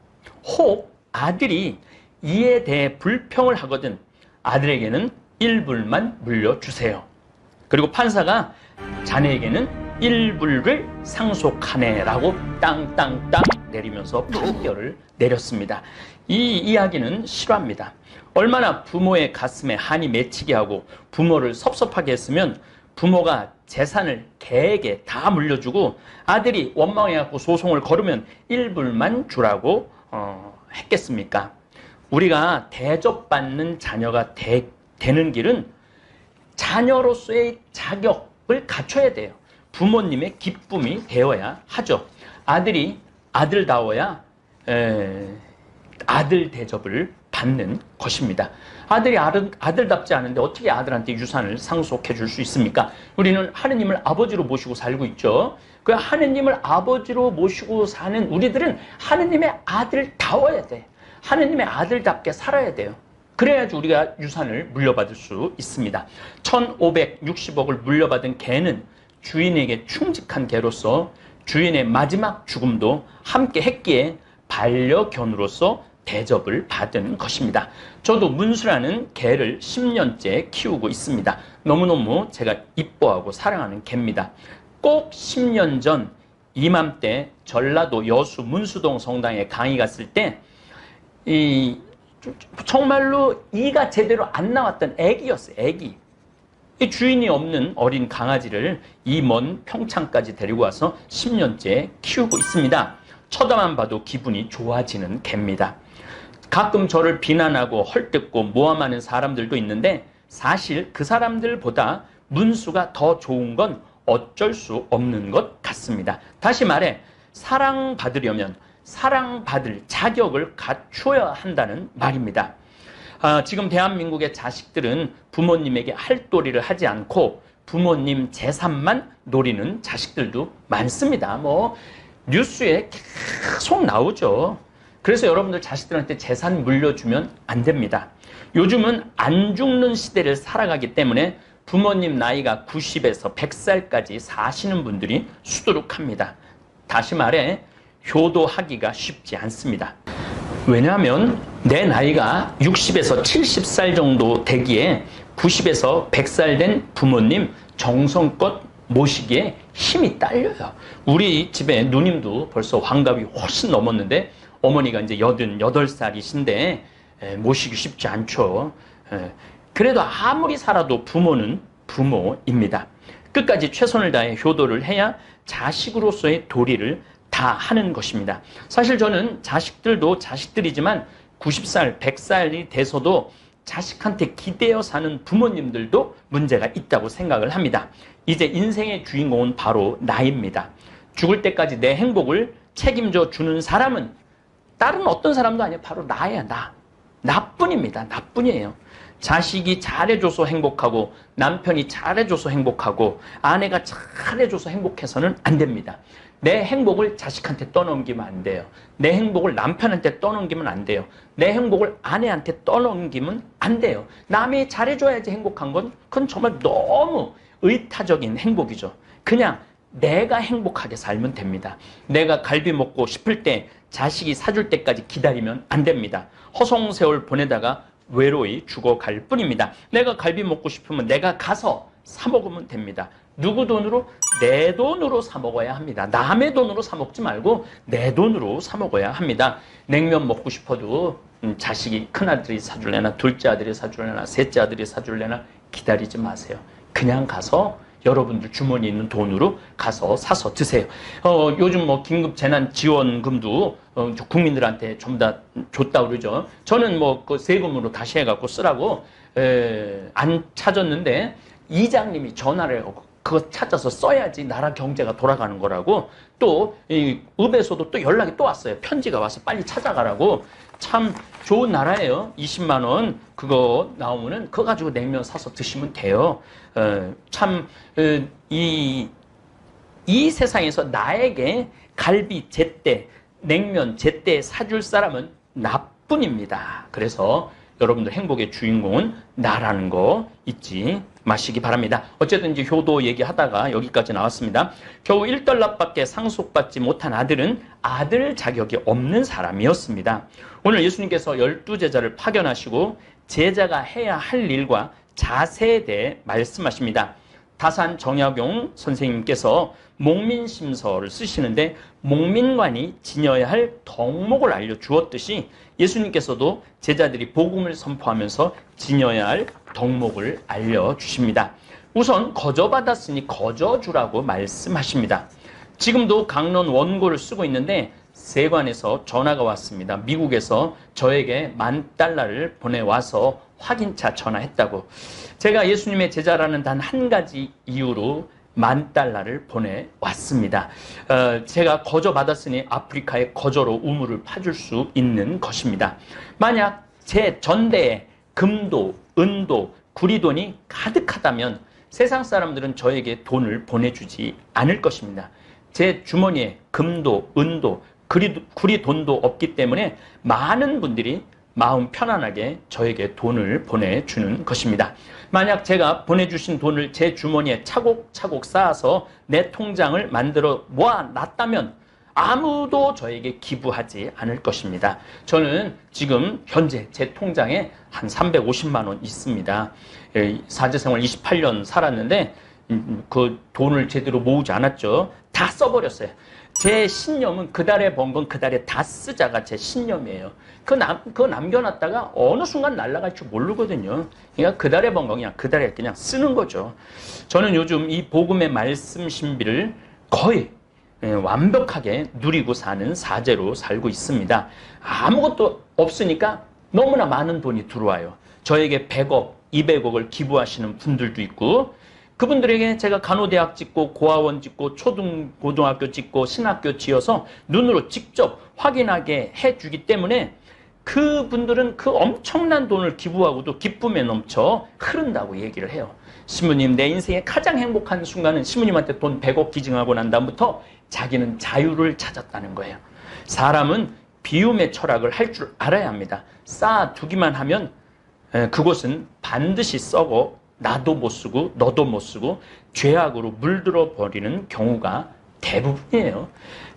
혹 아들이 이에 대해 불평을 하거든 아들에게는 1불만 물려주세요. 그리고 판사가 자네에게는 1불을 상속하네라고 땅땅땅 내리면서 판결을 내렸습니다. 이 이야기는 실화입니다. 얼마나 부모의 가슴에 한이 맺히게 하고 부모를 섭섭하게 했으면 부모가 재산을 개에게 다 물려주고 아들이 원망해갖고 소송을 걸으면 1불만 주라고 했겠습니까? 우리가 대접받는 자녀가 되는 길은 자녀로서의 자격을 갖춰야 돼요. 부모님의 기쁨이 되어야 하죠. 아들이 아들다워야 아들 대접을 받는 것입니다. 아들이 아들답지 않은데 어떻게 아들한테 유산을 상속해 줄 수 있습니까? 우리는 하느님을 아버지로 모시고 살고 있죠. 그 하느님을 아버지로 모시고 사는 우리들은 하느님의 아들다워야 돼. 하느님의 아들답게 살아야 돼요. 그래야지 우리가 유산을 물려받을 수 있습니다. 1560억을 물려받은 개는 주인에게 충직한 개로서 주인의 마지막 죽음도 함께 했기에 반려견으로서 대접을 받은 것입니다. 저도 문수라는 개를 10년째 키우고 있습니다. 너무너무 제가 이뻐하고 사랑하는 개입니다. 꼭 10년 전 이맘때 전라도 여수 문수동 성당에 강의 갔을 때 정말로 이가 제대로 안 나왔던 애기였어요. 애기. 주인이 없는 어린 강아지를 이 먼 평창까지 데리고 와서 10년째 키우고 있습니다. 쳐다만 봐도 기분이 좋아지는 개입니다. 가끔 저를 비난하고 헐뜯고 모함하는 사람들도 있는데 사실 그 사람들보다 문수가 더 좋은 건 어쩔 수 없는 것 같습니다. 다시 말해 사랑받으려면 사랑받을 자격을 갖춰야 한다는 말입니다. 지금 대한민국의 자식들은 부모님에게 할도리를 하지 않고 부모님 재산만 노리는 자식들도 많습니다. 뉴스에 계속 나오죠. 그래서 여러분들 자식들한테 재산 물려주면 안 됩니다. 요즘은 안 죽는 시대를 살아가기 때문에 부모님 나이가 90에서 100살까지 사시는 분들이 수두룩합니다. 다시 말해 효도하기가 쉽지 않습니다. 왜냐하면 내 나이가 60에서 70살 정도 되기에 90에서 100살 된 부모님 정성껏 모시기에 힘이 딸려요. 우리 집에 누님도 벌써 환갑이 훨씬 넘었는데 어머니가 이제 88살이신데 모시기 쉽지 않죠. 그래도 아무리 살아도 부모는 부모입니다. 끝까지 최선을 다해 효도를 해야 자식으로서의 도리를 다 하는 것입니다. 사실 저는 자식들도 자식들이지만 90살, 100살이 돼서도 자식한테 기대어 사는 부모님들도 문제가 있다고 생각을 합니다. 이제 인생의 주인공은 바로 나입니다. 죽을 때까지 내 행복을 책임져 주는 사람은 다른 어떤 사람도 아니에요. 바로 나야, 나. 나뿐입니다. 나뿐이에요. 자식이 잘해줘서 행복하고 남편이 잘해줘서 행복하고 아내가 잘해줘서 행복해서는 안 됩니다. 내 행복을 자식한테 떠넘기면 안 돼요. 내 행복을 남편한테 떠넘기면 안 돼요. 내 행복을 아내한테 떠넘기면 안 돼요. 남이 잘해줘야지 행복한 건 그건 정말 너무 의타적인 행복이죠. 그냥 내가 행복하게 살면 됩니다. 내가 갈비 먹고 싶을 때 자식이 사줄 때까지 기다리면 안 됩니다. 허송세월 보내다가 외로이 죽어갈 뿐입니다. 내가 갈비 먹고 싶으면 내가 가서 사 먹으면 됩니다. 누구 돈으로? 내 돈으로 사 먹어야 합니다. 남의 돈으로 사 먹지 말고 내 돈으로 사 먹어야 합니다. 냉면 먹고 싶어도 자식이 큰아들이 사줄래나 둘째 아들이 사줄래나 셋째 아들이 사줄래나 기다리지 마세요. 그냥 가서 여러분들 주머니에 있는 돈으로 가서 사서 드세요. 요즘 뭐 긴급 재난 지원금도 국민들한테 전부 다 줬다 그러죠. 저는 뭐 그 세금으로 다시 해갖고 쓰라고 안 찾았는데 이장님이 전화를 해갖고 그거 찾아서 써야지 나라 경제가 돌아가는 거라고 또 이 읍에서도 또 연락이 또 왔어요. 편지가 와서 빨리 찾아가라고. 참 좋은 나라예요. 20만 원 그거 나오면은 그거 가지고 냉면 사서 드시면 돼요. 참 이 세상에서 나에게 갈비 제때 냉면 제때 사줄 사람은 나뿐입니다. 그래서 여러분들 행복의 주인공은 나라는 거 잊지 마시기 바랍니다. 어쨌든 이제 효도 얘기하다가 여기까지 나왔습니다. 겨우 1달러밖에 상속받지 못한 아들은 아들 자격이 없는 사람이었습니다. 오늘 예수님께서 12제자를 파견하시고 제자가 해야 할 일과 자세에 대해 말씀하십니다. 다산 정약용 선생님께서 목민심서를 쓰시는데 목민관이 지녀야 할 덕목을 알려주었듯이 예수님께서도 제자들이 복음을 선포하면서 지녀야 할 덕목을 알려주십니다. 우선 거저받았으니 거저주라고 말씀하십니다. 지금도 강론 원고를 쓰고 있는데 세관에서 전화가 왔습니다. 미국에서 저에게 $10,000를 보내와서 확인차 전화했다고. 제가 예수님의 제자라는 단 한 가지 이유로 $10,000를 보내왔습니다. 제가 거저 받았으니 아프리카에 거저로 우물을 파줄 수 있는 것입니다. 만약 제 전대에 금도, 은도, 구리돈이 가득하다면 세상 사람들은 저에게 돈을 보내주지 않을 것입니다. 제 주머니에 금도, 은도, 구리돈도 없기 때문에 많은 분들이 마음 편안하게 저에게 돈을 보내주는 것입니다. 만약 제가 보내주신 돈을 제 주머니에 차곡차곡 쌓아서 내 통장을 만들어 모아놨다면 아무도 저에게 기부하지 않을 것입니다. 저는 지금 현재 제 통장에 한 350만 원 있습니다. 사제생활 28년 살았는데 그 돈을 제대로 모으지 않았죠. 다 써버렸어요. 제 신념은 그달에 번 건 그달에 다 쓰자가 제 신념이에요. 그거 남겨놨다가 어느 순간 날아갈 줄 모르거든요. 그러니까 그달에 번 건 그냥 그달에 그냥 쓰는 거죠. 저는 요즘 이 복음의 말씀 신비를 거의 완벽하게 누리고 사는 사제로 살고 있습니다. 아무것도 없으니까 너무나 많은 돈이 들어와요. 저에게 100억, 200억을 기부하시는 분들도 있고 그분들에게 제가 간호대학 짓고 고아원 짓고 고등학교 짓고 신학교 지어서 눈으로 직접 확인하게 해주기 때문에 그분들은 그 엄청난 돈을 기부하고도 기쁨에 넘쳐 흐른다고 얘기를 해요. 신부님, 내 인생의 가장 행복한 순간은 신부님한테 돈 100억 기증하고 난 다음부터 자기는 자유를 찾았다는 거예요. 사람은 비움의 철학을 할 줄 알아야 합니다. 쌓아두기만 하면 그곳은 반드시 썩어 나도 못 쓰고 너도 못 쓰고 죄악으로 물들어 버리는 경우가 대부분이에요.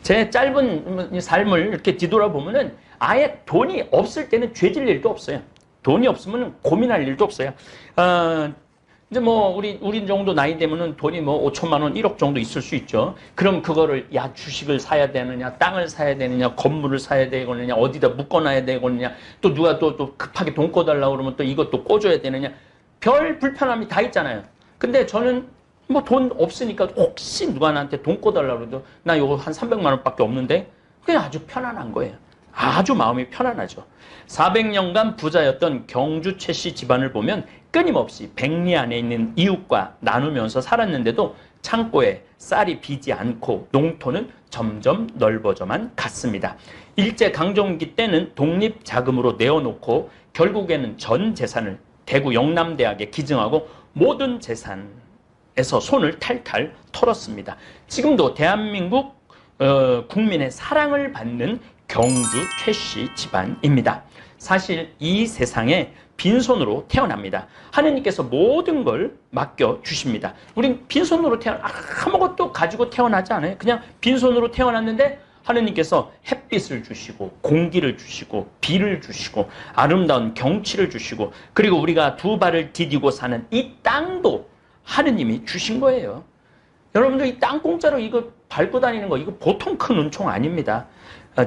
제 짧은 삶을 이렇게 뒤돌아보면은 아예 돈이 없을 때는 죄질 일도 없어요. 돈이 없으면 고민할 일도 없어요. 이제 뭐 우리 정도 나이 되면은 돈이 뭐 5천만 원, 1억 정도 있을 수 있죠. 그럼 그거를 야 주식을 사야 되느냐, 땅을 사야 되느냐, 건물을 사야 되느냐, 어디다 묶어놔야 되느냐, 또 누가 또 급하게 돈 꿔달라고 그러면 또 이것도 꿔줘야 되느냐. 별 불편함이 다 있잖아요. 근데 저는 뭐 돈 없으니까 혹시 누가 나한테 돈 꿔달라고 그래도 나 이거 한 300만 원밖에 없는데 그게 아주 편안한 거예요. 아주 마음이 편안하죠. 400년간 부자였던 경주 최 씨 집안을 보면 끊임없이 백리 안에 있는 이웃과 나누면서 살았는데도 창고에 쌀이 비지 않고 농토는 점점 넓어져만 갔습니다. 일제강점기 때는 독립자금으로 내어놓고 결국에는 전 재산을 대구 영남대학에 기증하고 모든 재산에서 손을 탈탈 털었습니다. 지금도 대한민국 국민의 사랑을 받는 경주 최씨 집안입니다. 사실 이 세상에 빈손으로 태어납니다. 하느님께서 모든 걸 맡겨주십니다. 우린 빈손으로 아무것도 가지고 태어나지 않아요. 그냥 빈손으로 태어났는데 하느님께서 햇빛을 주시고 공기를 주시고 비를 주시고 아름다운 경치를 주시고 그리고 우리가 두 발을 디디고 사는 이 땅도 하느님이 주신 거예요. 여러분들 이 땅 공짜로 이거 밟고 다니는 거 이거 보통 큰 은총 아닙니다.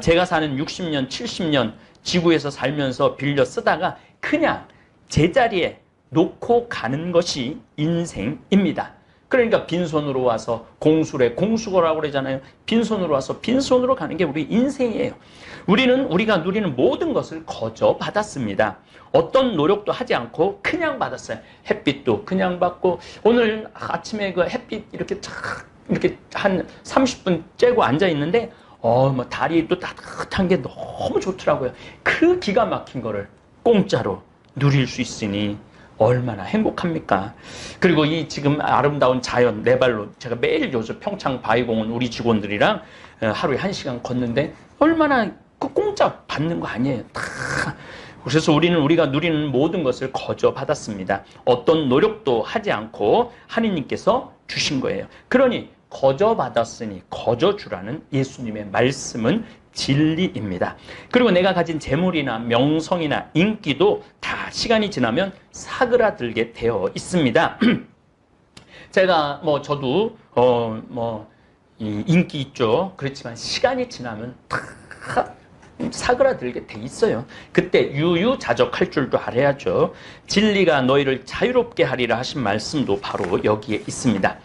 제가 사는 60년, 70년 지구에서 살면서 빌려 쓰다가 그냥 제자리에 놓고 가는 것이 인생입니다. 그러니까 빈손으로 와서 공수래 공수거라고 그러잖아요. 빈손으로 와서 빈손으로 가는 게 우리 인생이에요. 우리가 누리는 모든 것을 거저 받았습니다. 어떤 노력도 하지 않고 그냥 받았어요. 햇빛도 그냥 받고 오늘 아침에 그 햇빛 이렇게 한 30분 쬐고 앉아 있는데 뭐 다리도 따뜻한 게 너무 좋더라고요. 그 기가 막힌 거를 공짜로 누릴 수 있으니 얼마나 행복합니까? 그리고 이 지금 아름다운 자연 네 발로 제가 매일 요즘 평창 바위공원 우리 직원들이랑 하루에 1시간 걷는데 얼마나 그 공짜 받는 거 아니에요. 다. 그래서 우리가 누리는 모든 것을 거저 받았습니다. 어떤 노력도 하지 않고 하느님께서 주신 거예요. 그러니 거저 받았으니 거저 주라는 예수님의 말씀은 진리입니다. 그리고 내가 가진 재물이나 명성이나 인기도 다 시간이 지나면 사그라들게 되어 있습니다. 제가 저도 이 인기 있죠. 그렇지만 시간이 지나면 다 사그라들게 돼 있어요. 그때 유유자적할 줄도 알아야죠. 진리가 너희를 자유롭게 하리라 하신 말씀도 바로 여기에 있습니다.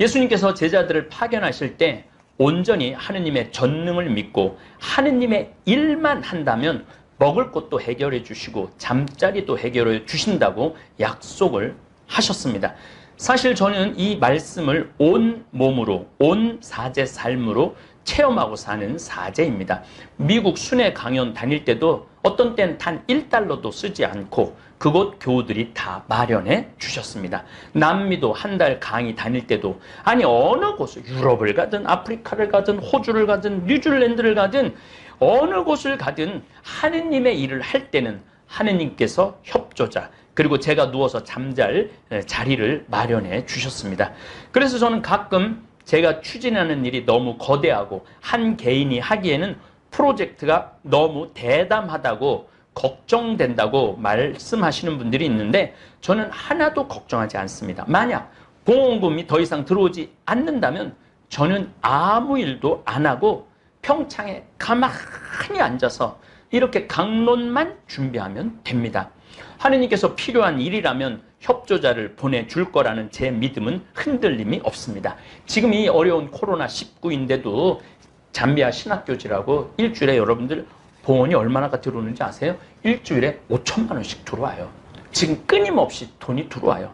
예수님께서 제자들을 파견하실 때 온전히 하느님의 전능을 믿고 하느님의 일만 한다면 먹을 것도 해결해 주시고 잠자리도 해결해 주신다고 약속을 하셨습니다. 사실 저는 이 말씀을 온 몸으로 온 사제 삶으로 체험하고 사는 사제입니다. 미국 순회 강연 다닐 때도 어떤 때는 단 1달러도 쓰지 않고 그곳 교우들이 다 마련해 주셨습니다. 남미도 한 달 강의 다닐 때도 아니 어느 곳을 유럽을 가든 아프리카를 가든 호주를 가든 뉴질랜드를 가든 어느 곳을 가든 하느님의 일을 할 때는 하느님께서 협조자 그리고 제가 누워서 잠잘 자리를 마련해 주셨습니다. 그래서 저는 가끔 제가 추진하는 일이 너무 거대하고 한 개인이 하기에는 프로젝트가 너무 대담하다고 걱정된다고 말씀하시는 분들이 있는데 저는 하나도 걱정하지 않습니다. 만약 보험금이 더 이상 들어오지 않는다면 저는 아무 일도 안 하고 평창에 가만히 앉아서 이렇게 강론만 준비하면 됩니다. 하느님께서 필요한 일이라면 협조자를 보내줄 거라는 제 믿음은 흔들림이 없습니다. 지금 이 어려운 코로나19인데도 잠비아 신학교지라고 일주일에 여러분들 봉헌이 얼마나가 들어오는지 아세요? 일주일에 5천만 원씩 들어와요. 지금 끊임없이 돈이 들어와요.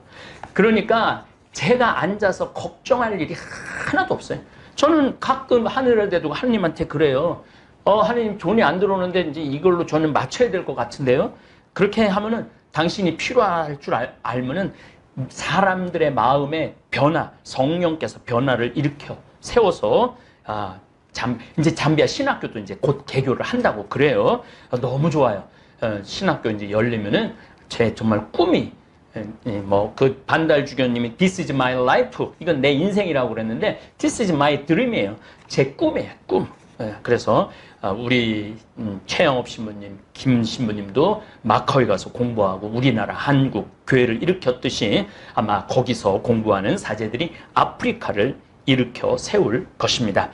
그러니까 제가 앉아서 걱정할 일이 하나도 없어요. 저는 가끔 하늘을 대두고 하느님한테 그래요. 하느님 돈이 안 들어오는데 이제 이걸로 저는 맞춰야 될 것 같은데요. 그렇게 하면은 당신이 필요할 줄 알면은 사람들의 마음의 변화, 성령께서 변화를 일으켜 세워서 이제 잠비아 신학교도 이제 곧 개교를 한다고 그래요. 너무 좋아요. 신학교 이제 열리면은 제 정말 꿈이 그 반달 주교님이 This is my life 이건 내 인생이라고 그랬는데 This is my dream이에요. 제 꿈이에요. 꿈. 그래서 우리 최영업 신부님, 김 신부님도 마카오에 가서 공부하고 우리나라 한국 교회를 일으켰듯이 아마 거기서 공부하는 사제들이 아프리카를 일으켜 세울 것입니다.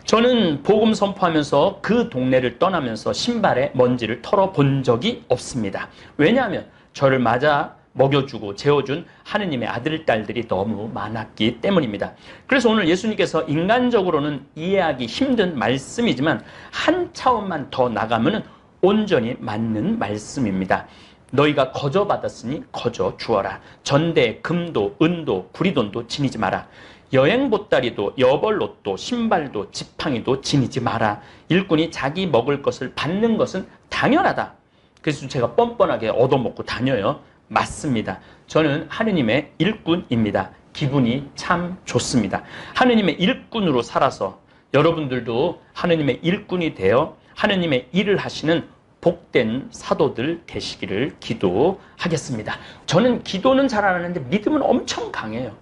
저는 복음 선포하면서 그 동네를 떠나면서 신발에 먼지를 털어본 적이 없습니다. 왜냐하면 저를 맞아 먹여주고 재워준 하느님의 아들, 딸들이 너무 많았기 때문입니다. 그래서 오늘 예수님께서 인간적으로는 이해하기 힘든 말씀이지만 한 차원만 더 나가면 온전히 맞는 말씀입니다. 너희가 거저 받았으니 거저 주어라. 전대, 금도, 은도, 구리돈도 지니지 마라. 여행 보따리도, 여벌옷도, 신발도, 지팡이도 지니지 마라. 일꾼이 자기 먹을 것을 받는 것은 당연하다. 그래서 제가 뻔뻔하게 얻어먹고 다녀요. 맞습니다. 저는 하느님의 일꾼입니다. 기분이 참 좋습니다. 하느님의 일꾼으로 살아서 여러분들도 하느님의 일꾼이 되어 하느님의 일을 하시는 복된 사도들 되시기를 기도하겠습니다. 저는 기도는 잘 안 하는데 믿음은 엄청 강해요.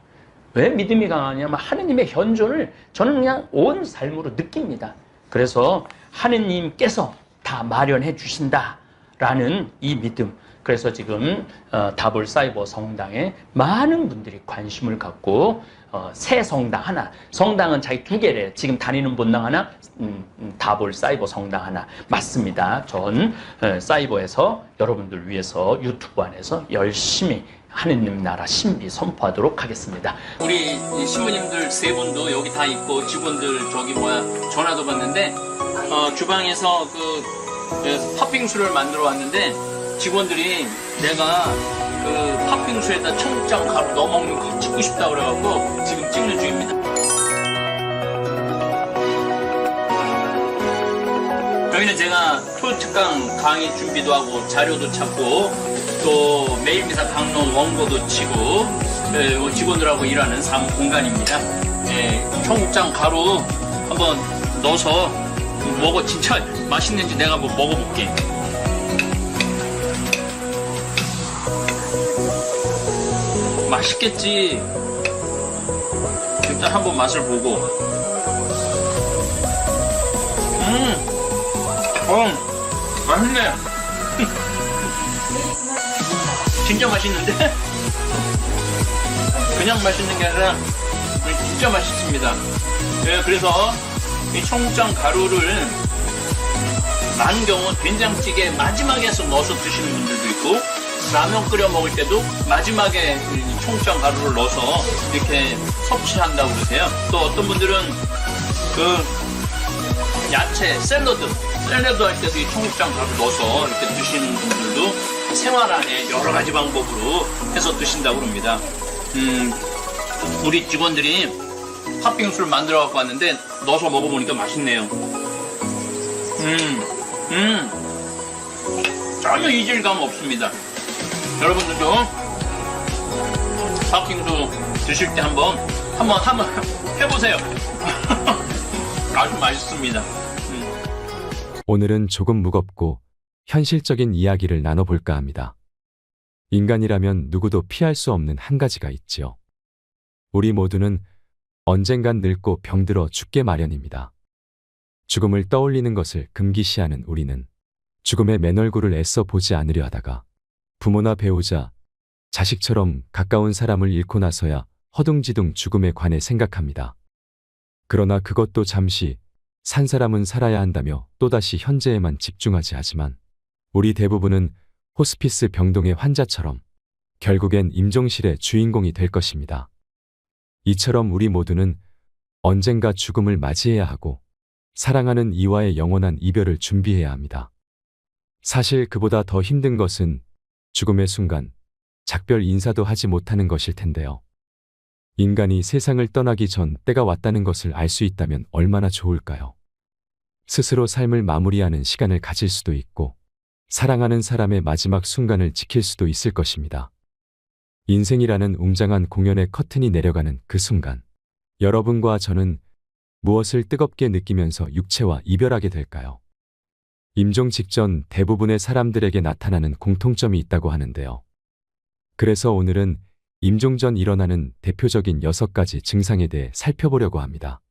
왜 믿음이 강하냐면 하느님의 현존을 저는 그냥 온 삶으로 느낍니다. 그래서 하느님께서 다 마련해 주신다라는 이 믿음. 그래서 지금 다볼 사이버 성당에 많은 분들이 관심을 갖고 새 성당 하나, 성당은 자기 두 개래요. 지금 다니는 본당 하나, 다볼 사이버 성당 하나. 맞습니다. 전 사이버에서 여러분들 위해서 유튜브 안에서 열심히 하느님 나라 신비 선포하도록 하겠습니다. 우리 신부님들 세 분도 여기 다 있고 직원들 전화도 받는데 주방에서 그 팥빙수를 만들어 왔는데 직원들이 내가 그 팥빙수에다 청국장 가루 넣어 먹는 거 찍고 싶다 그래갖고 지금 찍는 중입니다. 여기는 제가 토요특강 강의 준비도 하고 자료도 찾고 또 매일미사 강론 원고도 치고 직원들하고 일하는 사무 공간입니다. 청국장 가루 한번 넣어서 먹어. 진짜 맛있는지 내가 한번 먹어볼게. 맛있겠지. 일단 한번 맛을 보고. 맛있네. 진짜 맛있는데? 그냥 맛있는 게 아니라 진짜 맛있습니다. 그래서 이 청국장 가루를 많은 경우 된장찌개 마지막에 넣어서 드시는 분들도 있고 라면 끓여 먹을 때도 마지막에 청국장 가루를 넣어서 이렇게 섭취한다고 그러세요. 또 어떤 분들은 그 야채, 샐러드 할 때도 이 청국장 가루 넣어서 이렇게 드시는 분들도 생활 안에 여러 가지 방법으로 해서 드신다고 합니다. 우리 직원들이 팥빙수를 만들어 갖고 왔는데 넣어서 먹어보니까 맛있네요. 전혀 이질감 없습니다. 여러분들도 팥빙수 드실 때 한번 해보세요. 아주 맛있습니다. 오늘은 조금 무겁고 현실적인 이야기를 나눠볼까 합니다. 인간이라면 누구도 피할 수 없는 한 가지가 있지요. 우리 모두는 언젠간 늙고 병들어 죽게 마련입니다. 죽음을 떠올리는 것을 금기시하는 우리는 죽음의 맨얼굴을 애써 보지 않으려 하다가 부모나 배우자, 자식처럼 가까운 사람을 잃고 나서야 허둥지둥 죽음에 관해 생각합니다. 그러나 그것도 잠시 산 사람은 살아야 한다며 또다시 현재에만 집중하지 하지만 우리 대부분은 호스피스 병동의 환자처럼 결국엔 임종실의 주인공이 될 것입니다. 이처럼 우리 모두는 언젠가 죽음을 맞이해야 하고 사랑하는 이와의 영원한 이별을 준비해야 합니다. 사실 그보다 더 힘든 것은 죽음의 순간 작별 인사도 하지 못하는 것일 텐데요. 인간이 세상을 떠나기 전 때가 왔다는 것을 알 수 있다면 얼마나 좋을까요? 스스로 삶을 마무리하는 시간을 가질 수도 있고 사랑하는 사람의 마지막 순간을 지킬 수도 있을 것입니다. 인생이라는 웅장한 공연의 커튼이 내려가는 그 순간 여러분과 저는 무엇을 뜨겁게 느끼면서 육체와 이별하게 될까요? 임종 직전 대부분의 사람들에게 나타나는 공통점이 있다고 하는데요. 그래서 오늘은 임종 전 일어나는 대표적인 6가지 증상에 대해 살펴보려고 합니다.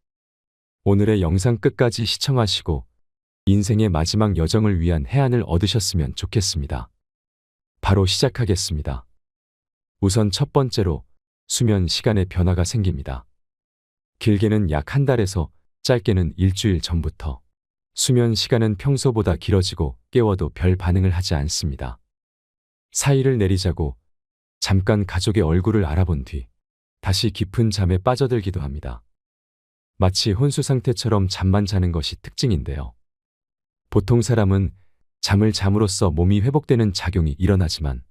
오늘의 영상 끝까지 시청하시고 인생의 마지막 여정을 위한 해안을 얻으셨으면 좋겠습니다. 바로 시작하겠습니다. 우선 첫 번째로 수면 시간의 변화가 생깁니다. 길게는 약 한 달에서 짧게는 일주일 전부터 수면 시간은 평소보다 길어지고 깨워도 별 반응을 하지 않습니다. 사의를 내리자고 잠깐 가족의 얼굴을 알아본 뒤 다시 깊은 잠에 빠져들기도 합니다. 마치 혼수 상태처럼 잠만 자는 것이 특징인데요. 보통 사람은 잠을 잠으로써 몸이 회복되는 작용이 일어나지만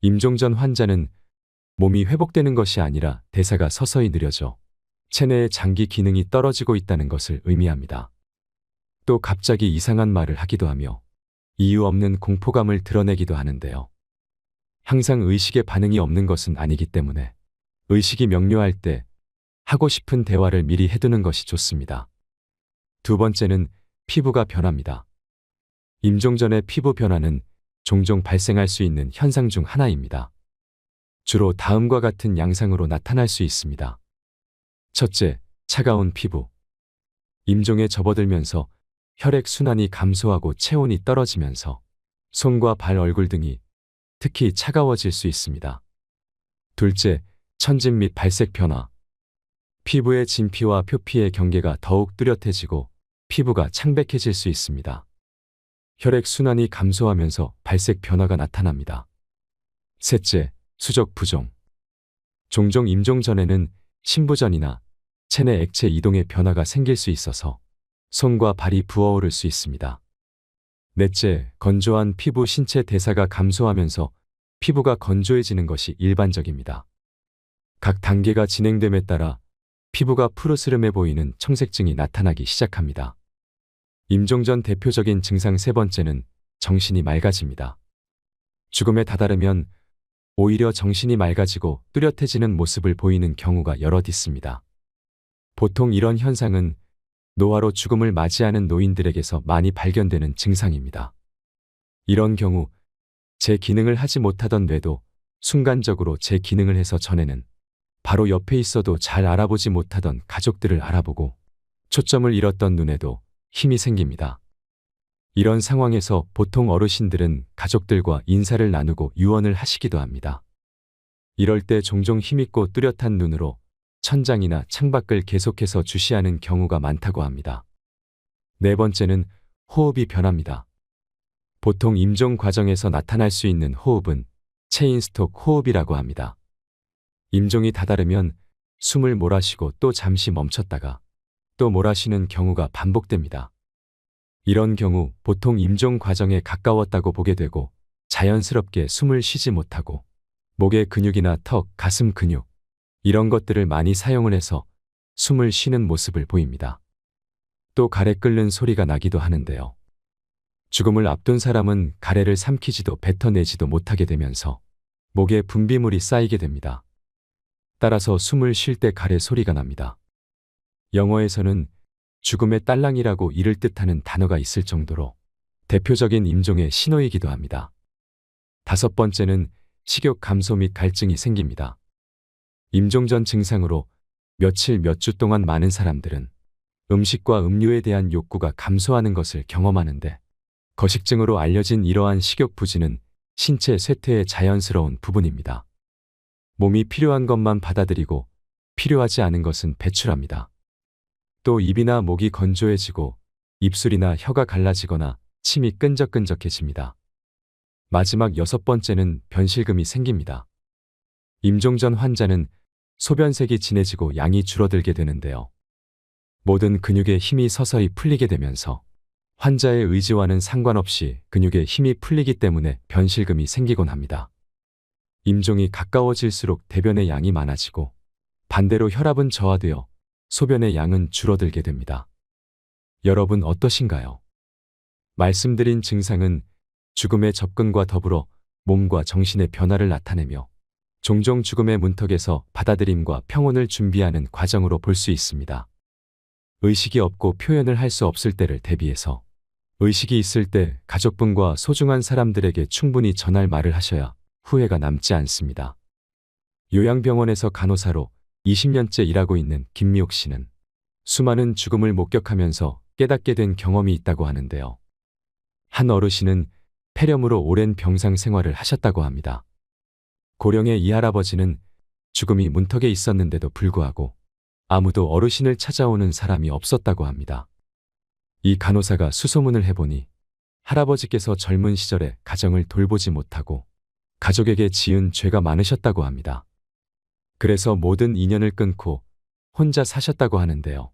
임종 전 환자는 몸이 회복되는 것이 아니라 대사가 서서히 느려져 체내의 장기 기능이 떨어지고 있다는 것을 의미합니다. 또 갑자기 이상한 말을 하기도 하며 이유 없는 공포감을 드러내기도 하는데요. 항상 의식에 반응이 없는 것은 아니기 때문에 의식이 명료할 때 하고 싶은 대화를 미리 해두는 것이 좋습니다. 두 번째는 피부가 변합니다. 임종 전의 피부 변화는 종종 발생할 수 있는 현상 중 하나입니다. 주로 다음과 같은 양상으로 나타날 수 있습니다. 첫째, 차가운 피부. 임종에 접어들면서 혈액 순환이 감소하고 체온이 떨어지면서 손과 발, 얼굴 등이 특히 차가워질 수 있습니다. 둘째, 천진 및 발색 변화. 피부의 진피와 표피의 경계가 더욱 뚜렷해지고 피부가 창백해질 수 있습니다. 혈액 순환이 감소하면서 발색 변화가 나타납니다. 셋째, 수족 부종. 종종 임종 전에는 신부전이나 체내 액체 이동의 변화가 생길 수 있어서 손과 발이 부어오를 수 있습니다. 넷째, 건조한 피부, 신체 대사가 감소하면서 피부가 건조해지는 것이 일반적입니다. 각 단계가 진행됨에 따라 피부가 푸르스름해 보이는 청색증이 나타나기 시작합니다. 임종 전 대표적인 증상 세 번째는 정신이 맑아집니다. 죽음에 다다르면 오히려 정신이 맑아지고 뚜렷해지는 모습을 보이는 경우가 여럿 있습니다. 보통 이런 현상은 노화로 죽음을 맞이하는 노인들에게서 많이 발견되는 증상입니다. 이런 경우 제 기능을 하지 못하던 뇌도 순간적으로 제 기능을 해서 전에는 바로 옆에 있어도 잘 알아보지 못하던 가족들을 알아보고 초점을 잃었던 눈에도 힘이 생깁니다. 이런 상황에서 보통 어르신들은 가족들과 인사를 나누고 유언을 하시기도 합니다. 이럴 때 종종 힘있고 뚜렷한 눈으로 천장이나 창밖을 계속해서 주시하는 경우가 많다고 합니다. 네 번째는 호흡이 변합니다. 보통 임종 과정에서 나타날 수 있는 호흡은 체인스톡 호흡이라고 합니다. 임종이 다다르면 숨을 몰아쉬고 또 잠시 멈췄다가 또 몰아쉬는 경우가 반복됩니다. 이런 경우 보통 임종 과정에 가까웠다고 보게 되고 자연스럽게 숨을 쉬지 못하고 목의 근육이나 턱, 가슴 근육 이런 것들을 많이 사용을 해서 숨을 쉬는 모습을 보입니다. 또 가래 끓는 소리가 나기도 하는데요. 죽음을 앞둔 사람은 가래를 삼키지도 뱉어내지도 못하게 되면서 목에 분비물이 쌓이게 됩니다. 따라서 숨을 쉴 때 가래 소리가 납니다. 영어에서는 죽음의 딸랑이라고 이를 뜻하는 단어가 있을 정도로 대표적인 임종의 신호이기도 합니다. 다섯 번째는 식욕 감소 및 갈증이 생깁니다. 임종 전 증상으로 며칠 몇 주 동안 많은 사람들은 음식과 음료에 대한 욕구가 감소하는 것을 경험하는데 거식증으로 알려진 이러한 식욕 부진은 신체 쇠퇴의 자연스러운 부분입니다. 몸이 필요한 것만 받아들이고 필요하지 않은 것은 배출합니다. 또 입이나 목이 건조해지고 입술이나 혀가 갈라지거나 침이 끈적끈적해집니다. 마지막 여섯 번째는 변실금이 생깁니다. 임종 전 환자는 소변색이 진해지고 양이 줄어들게 되는데요. 모든 근육의 힘이 서서히 풀리게 되면서 환자의 의지와는 상관없이 근육의 힘이 풀리기 때문에 변실금이 생기곤 합니다. 임종이 가까워질수록 대변의 양이 많아지고 반대로 혈압은 저하되어 소변의 양은 줄어들게 됩니다. 여러분 어떠신가요? 말씀드린 증상은 죽음의 접근과 더불어 몸과 정신의 변화를 나타내며 종종 죽음의 문턱에서 받아들임과 평온을 준비하는 과정으로 볼 수 있습니다. 의식이 없고 표현을 할 수 없을 때를 대비해서 의식이 있을 때 가족분과 소중한 사람들에게 충분히 전할 말을 하셔야 후회가 남지 않습니다. 요양병원에서 간호사로 20년째 일하고 있는 김미옥 씨는 수많은 죽음을 목격하면서 깨닫게 된 경험이 있다고 하는데요. 한 어르신은 폐렴으로 오랜 병상 생활을 하셨다고 합니다. 고령의 이 할아버지는 죽음이 문턱에 있었는데도 불구하고 아무도 어르신을 찾아오는 사람이 없었다고 합니다. 이 간호사가 수소문을 해보니 할아버지께서 젊은 시절에 가정을 돌보지 못하고 가족에게 지은 죄가 많으셨다고 합니다. 그래서 모든 인연을 끊고 혼자 사셨다고 하는데요.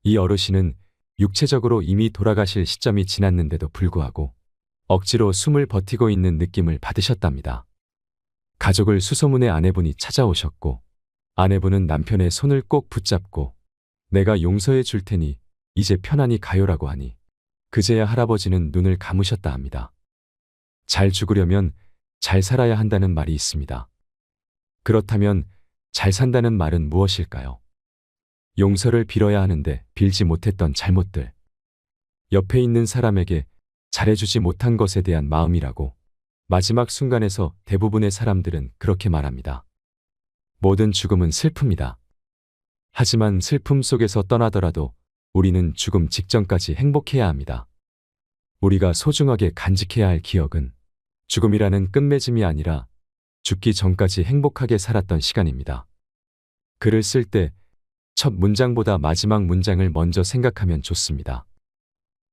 이 어르신은 육체적으로 이미 돌아가실 시점이 지났는데도 불구하고 억지로 숨을 버티고 있는 느낌을 받으셨답니다. 가족을 수소문해 아내분이 찾아오셨고 아내분은 남편의 손을 꼭 붙잡고 내가 용서해 줄 테니 이제 편안히 가요라고 하니 그제야 할아버지는 눈을 감으셨다 합니다. 잘 죽으려면 잘 살아야 한다는 말이 있습니다. 그렇다면 잘 산다는 말은 무엇일까요? 용서를 빌어야 하는데 빌지 못했던 잘못들. 옆에 있는 사람에게 잘해주지 못한 것에 대한 마음이라고 마지막 순간에서 대부분의 사람들은 그렇게 말합니다. 모든 죽음은 슬픕니다. 하지만 슬픔 속에서 떠나더라도 우리는 죽음 직전까지 행복해야 합니다. 우리가 소중하게 간직해야 할 기억은 죽음이라는 끝맺음이 아니라 죽기 전까지 행복하게 살았던 시간입니다. 글을 쓸 때 첫 문장보다 마지막 문장을 먼저 생각하면 좋습니다.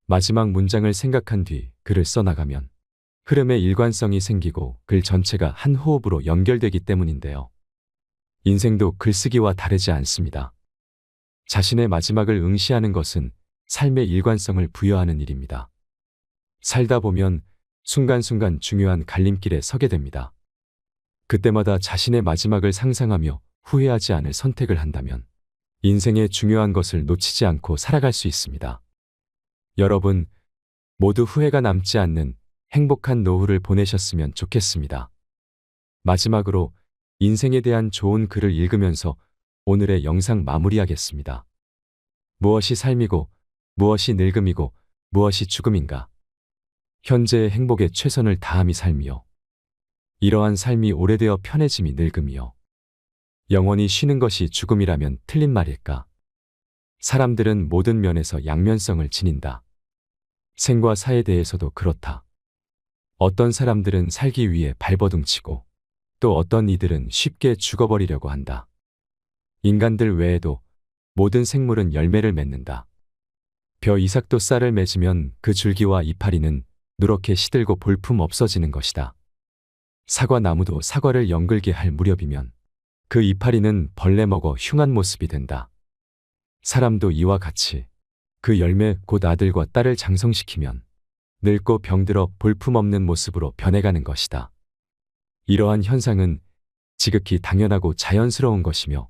마지막 문장을 생각한 뒤 글을 써나가면 흐름의 일관성이 생기고 글 전체가 한 호흡으로 연결되기 때문인데요. 인생도 글쓰기와 다르지 않습니다. 자신의 마지막을 응시하는 것은 삶의 일관성을 부여하는 일입니다. 살다 보면 순간순간 중요한 갈림길에 서게 됩니다. 그때마다 자신의 마지막을 상상하며 후회하지 않을 선택을 한다면 인생의 중요한 것을 놓치지 않고 살아갈 수 있습니다. 여러분, 모두 후회가 남지 않는 행복한 노후를 보내셨으면 좋겠습니다. 마지막으로 인생에 대한 좋은 글을 읽으면서 오늘의 영상 마무리하겠습니다. 무엇이 삶이고, 무엇이 늙음이고, 무엇이 죽음인가? 현재의 행복에 최선을 다함이 삶이요. 이러한 삶이 오래되어 편해짐이 늙음이요. 영원히 쉬는 것이 죽음이라면 틀린 말일까? 사람들은 모든 면에서 양면성을 지닌다. 생과 사에 대해서도 그렇다. 어떤 사람들은 살기 위해 발버둥치고 또 어떤 이들은 쉽게 죽어버리려고 한다. 인간들 외에도 모든 생물은 열매를 맺는다. 벼 이삭도 쌀을 맺으면 그 줄기와 이파리는 누렇게 시들고 볼품 없어지는 것이다. 사과나무도 사과를 연글게 할 무렵이면 그 이파리는 벌레 먹어 흉한 모습이 된다. 사람도 이와 같이 그 열매 곧 아들과 딸을 장성시키면 늙고 병들어 볼품없는 모습으로 변해가는 것이다. 이러한 현상은 지극히 당연하고 자연스러운 것이며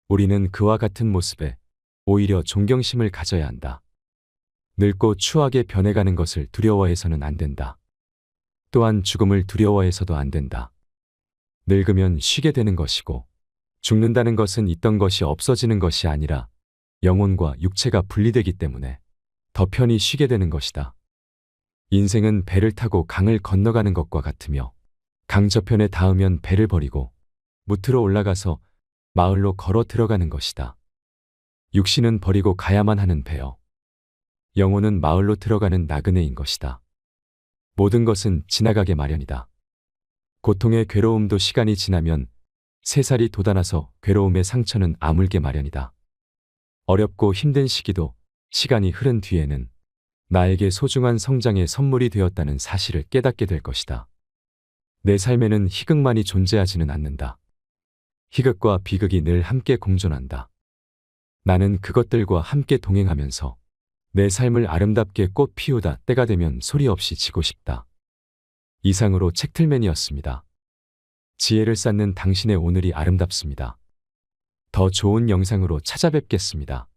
우리는 그와 같은 모습에 오히려 존경심을 가져야 한다. 늙고 추하게 변해가는 것을 두려워해서는 안 된다. 또한 죽음을 두려워해서도 안 된다. 늙으면 쉬게 되는 것이고 죽는다는 것은 있던 것이 없어지는 것이 아니라 영혼과 육체가 분리되기 때문에 더 편히 쉬게 되는 것이다. 인생은 배를 타고 강을 건너가는 것과 같으며 강 저편에 닿으면 배를 버리고 무트로 올라가서 마을로 걸어 들어가는 것이다. 육신은 버리고 가야만 하는 배여. 영혼은 마을로 들어가는 나그네인 것이다. 모든 것은 지나가게 마련이다. 고통의 괴로움도 시간이 지나면 새살이 돋아나서 괴로움의 상처는 아물게 마련이다. 어렵고 힘든 시기도 시간이 흐른 뒤에는 나에게 소중한 성장의 선물이 되었다는 사실을 깨닫게 될 것이다. 내 삶에는 희극만이 존재하지는 않는다. 희극과 비극이 늘 함께 공존한다. 나는 그것들과 함께 동행하면서 내 삶을 아름답게 꽃 피우다 때가 되면 소리 없이 지고 싶다. 이상으로 책틀맨이었습니다. 지혜를 쌓는 당신의 오늘이 아름답습니다. 더 좋은 영상으로 찾아뵙겠습니다.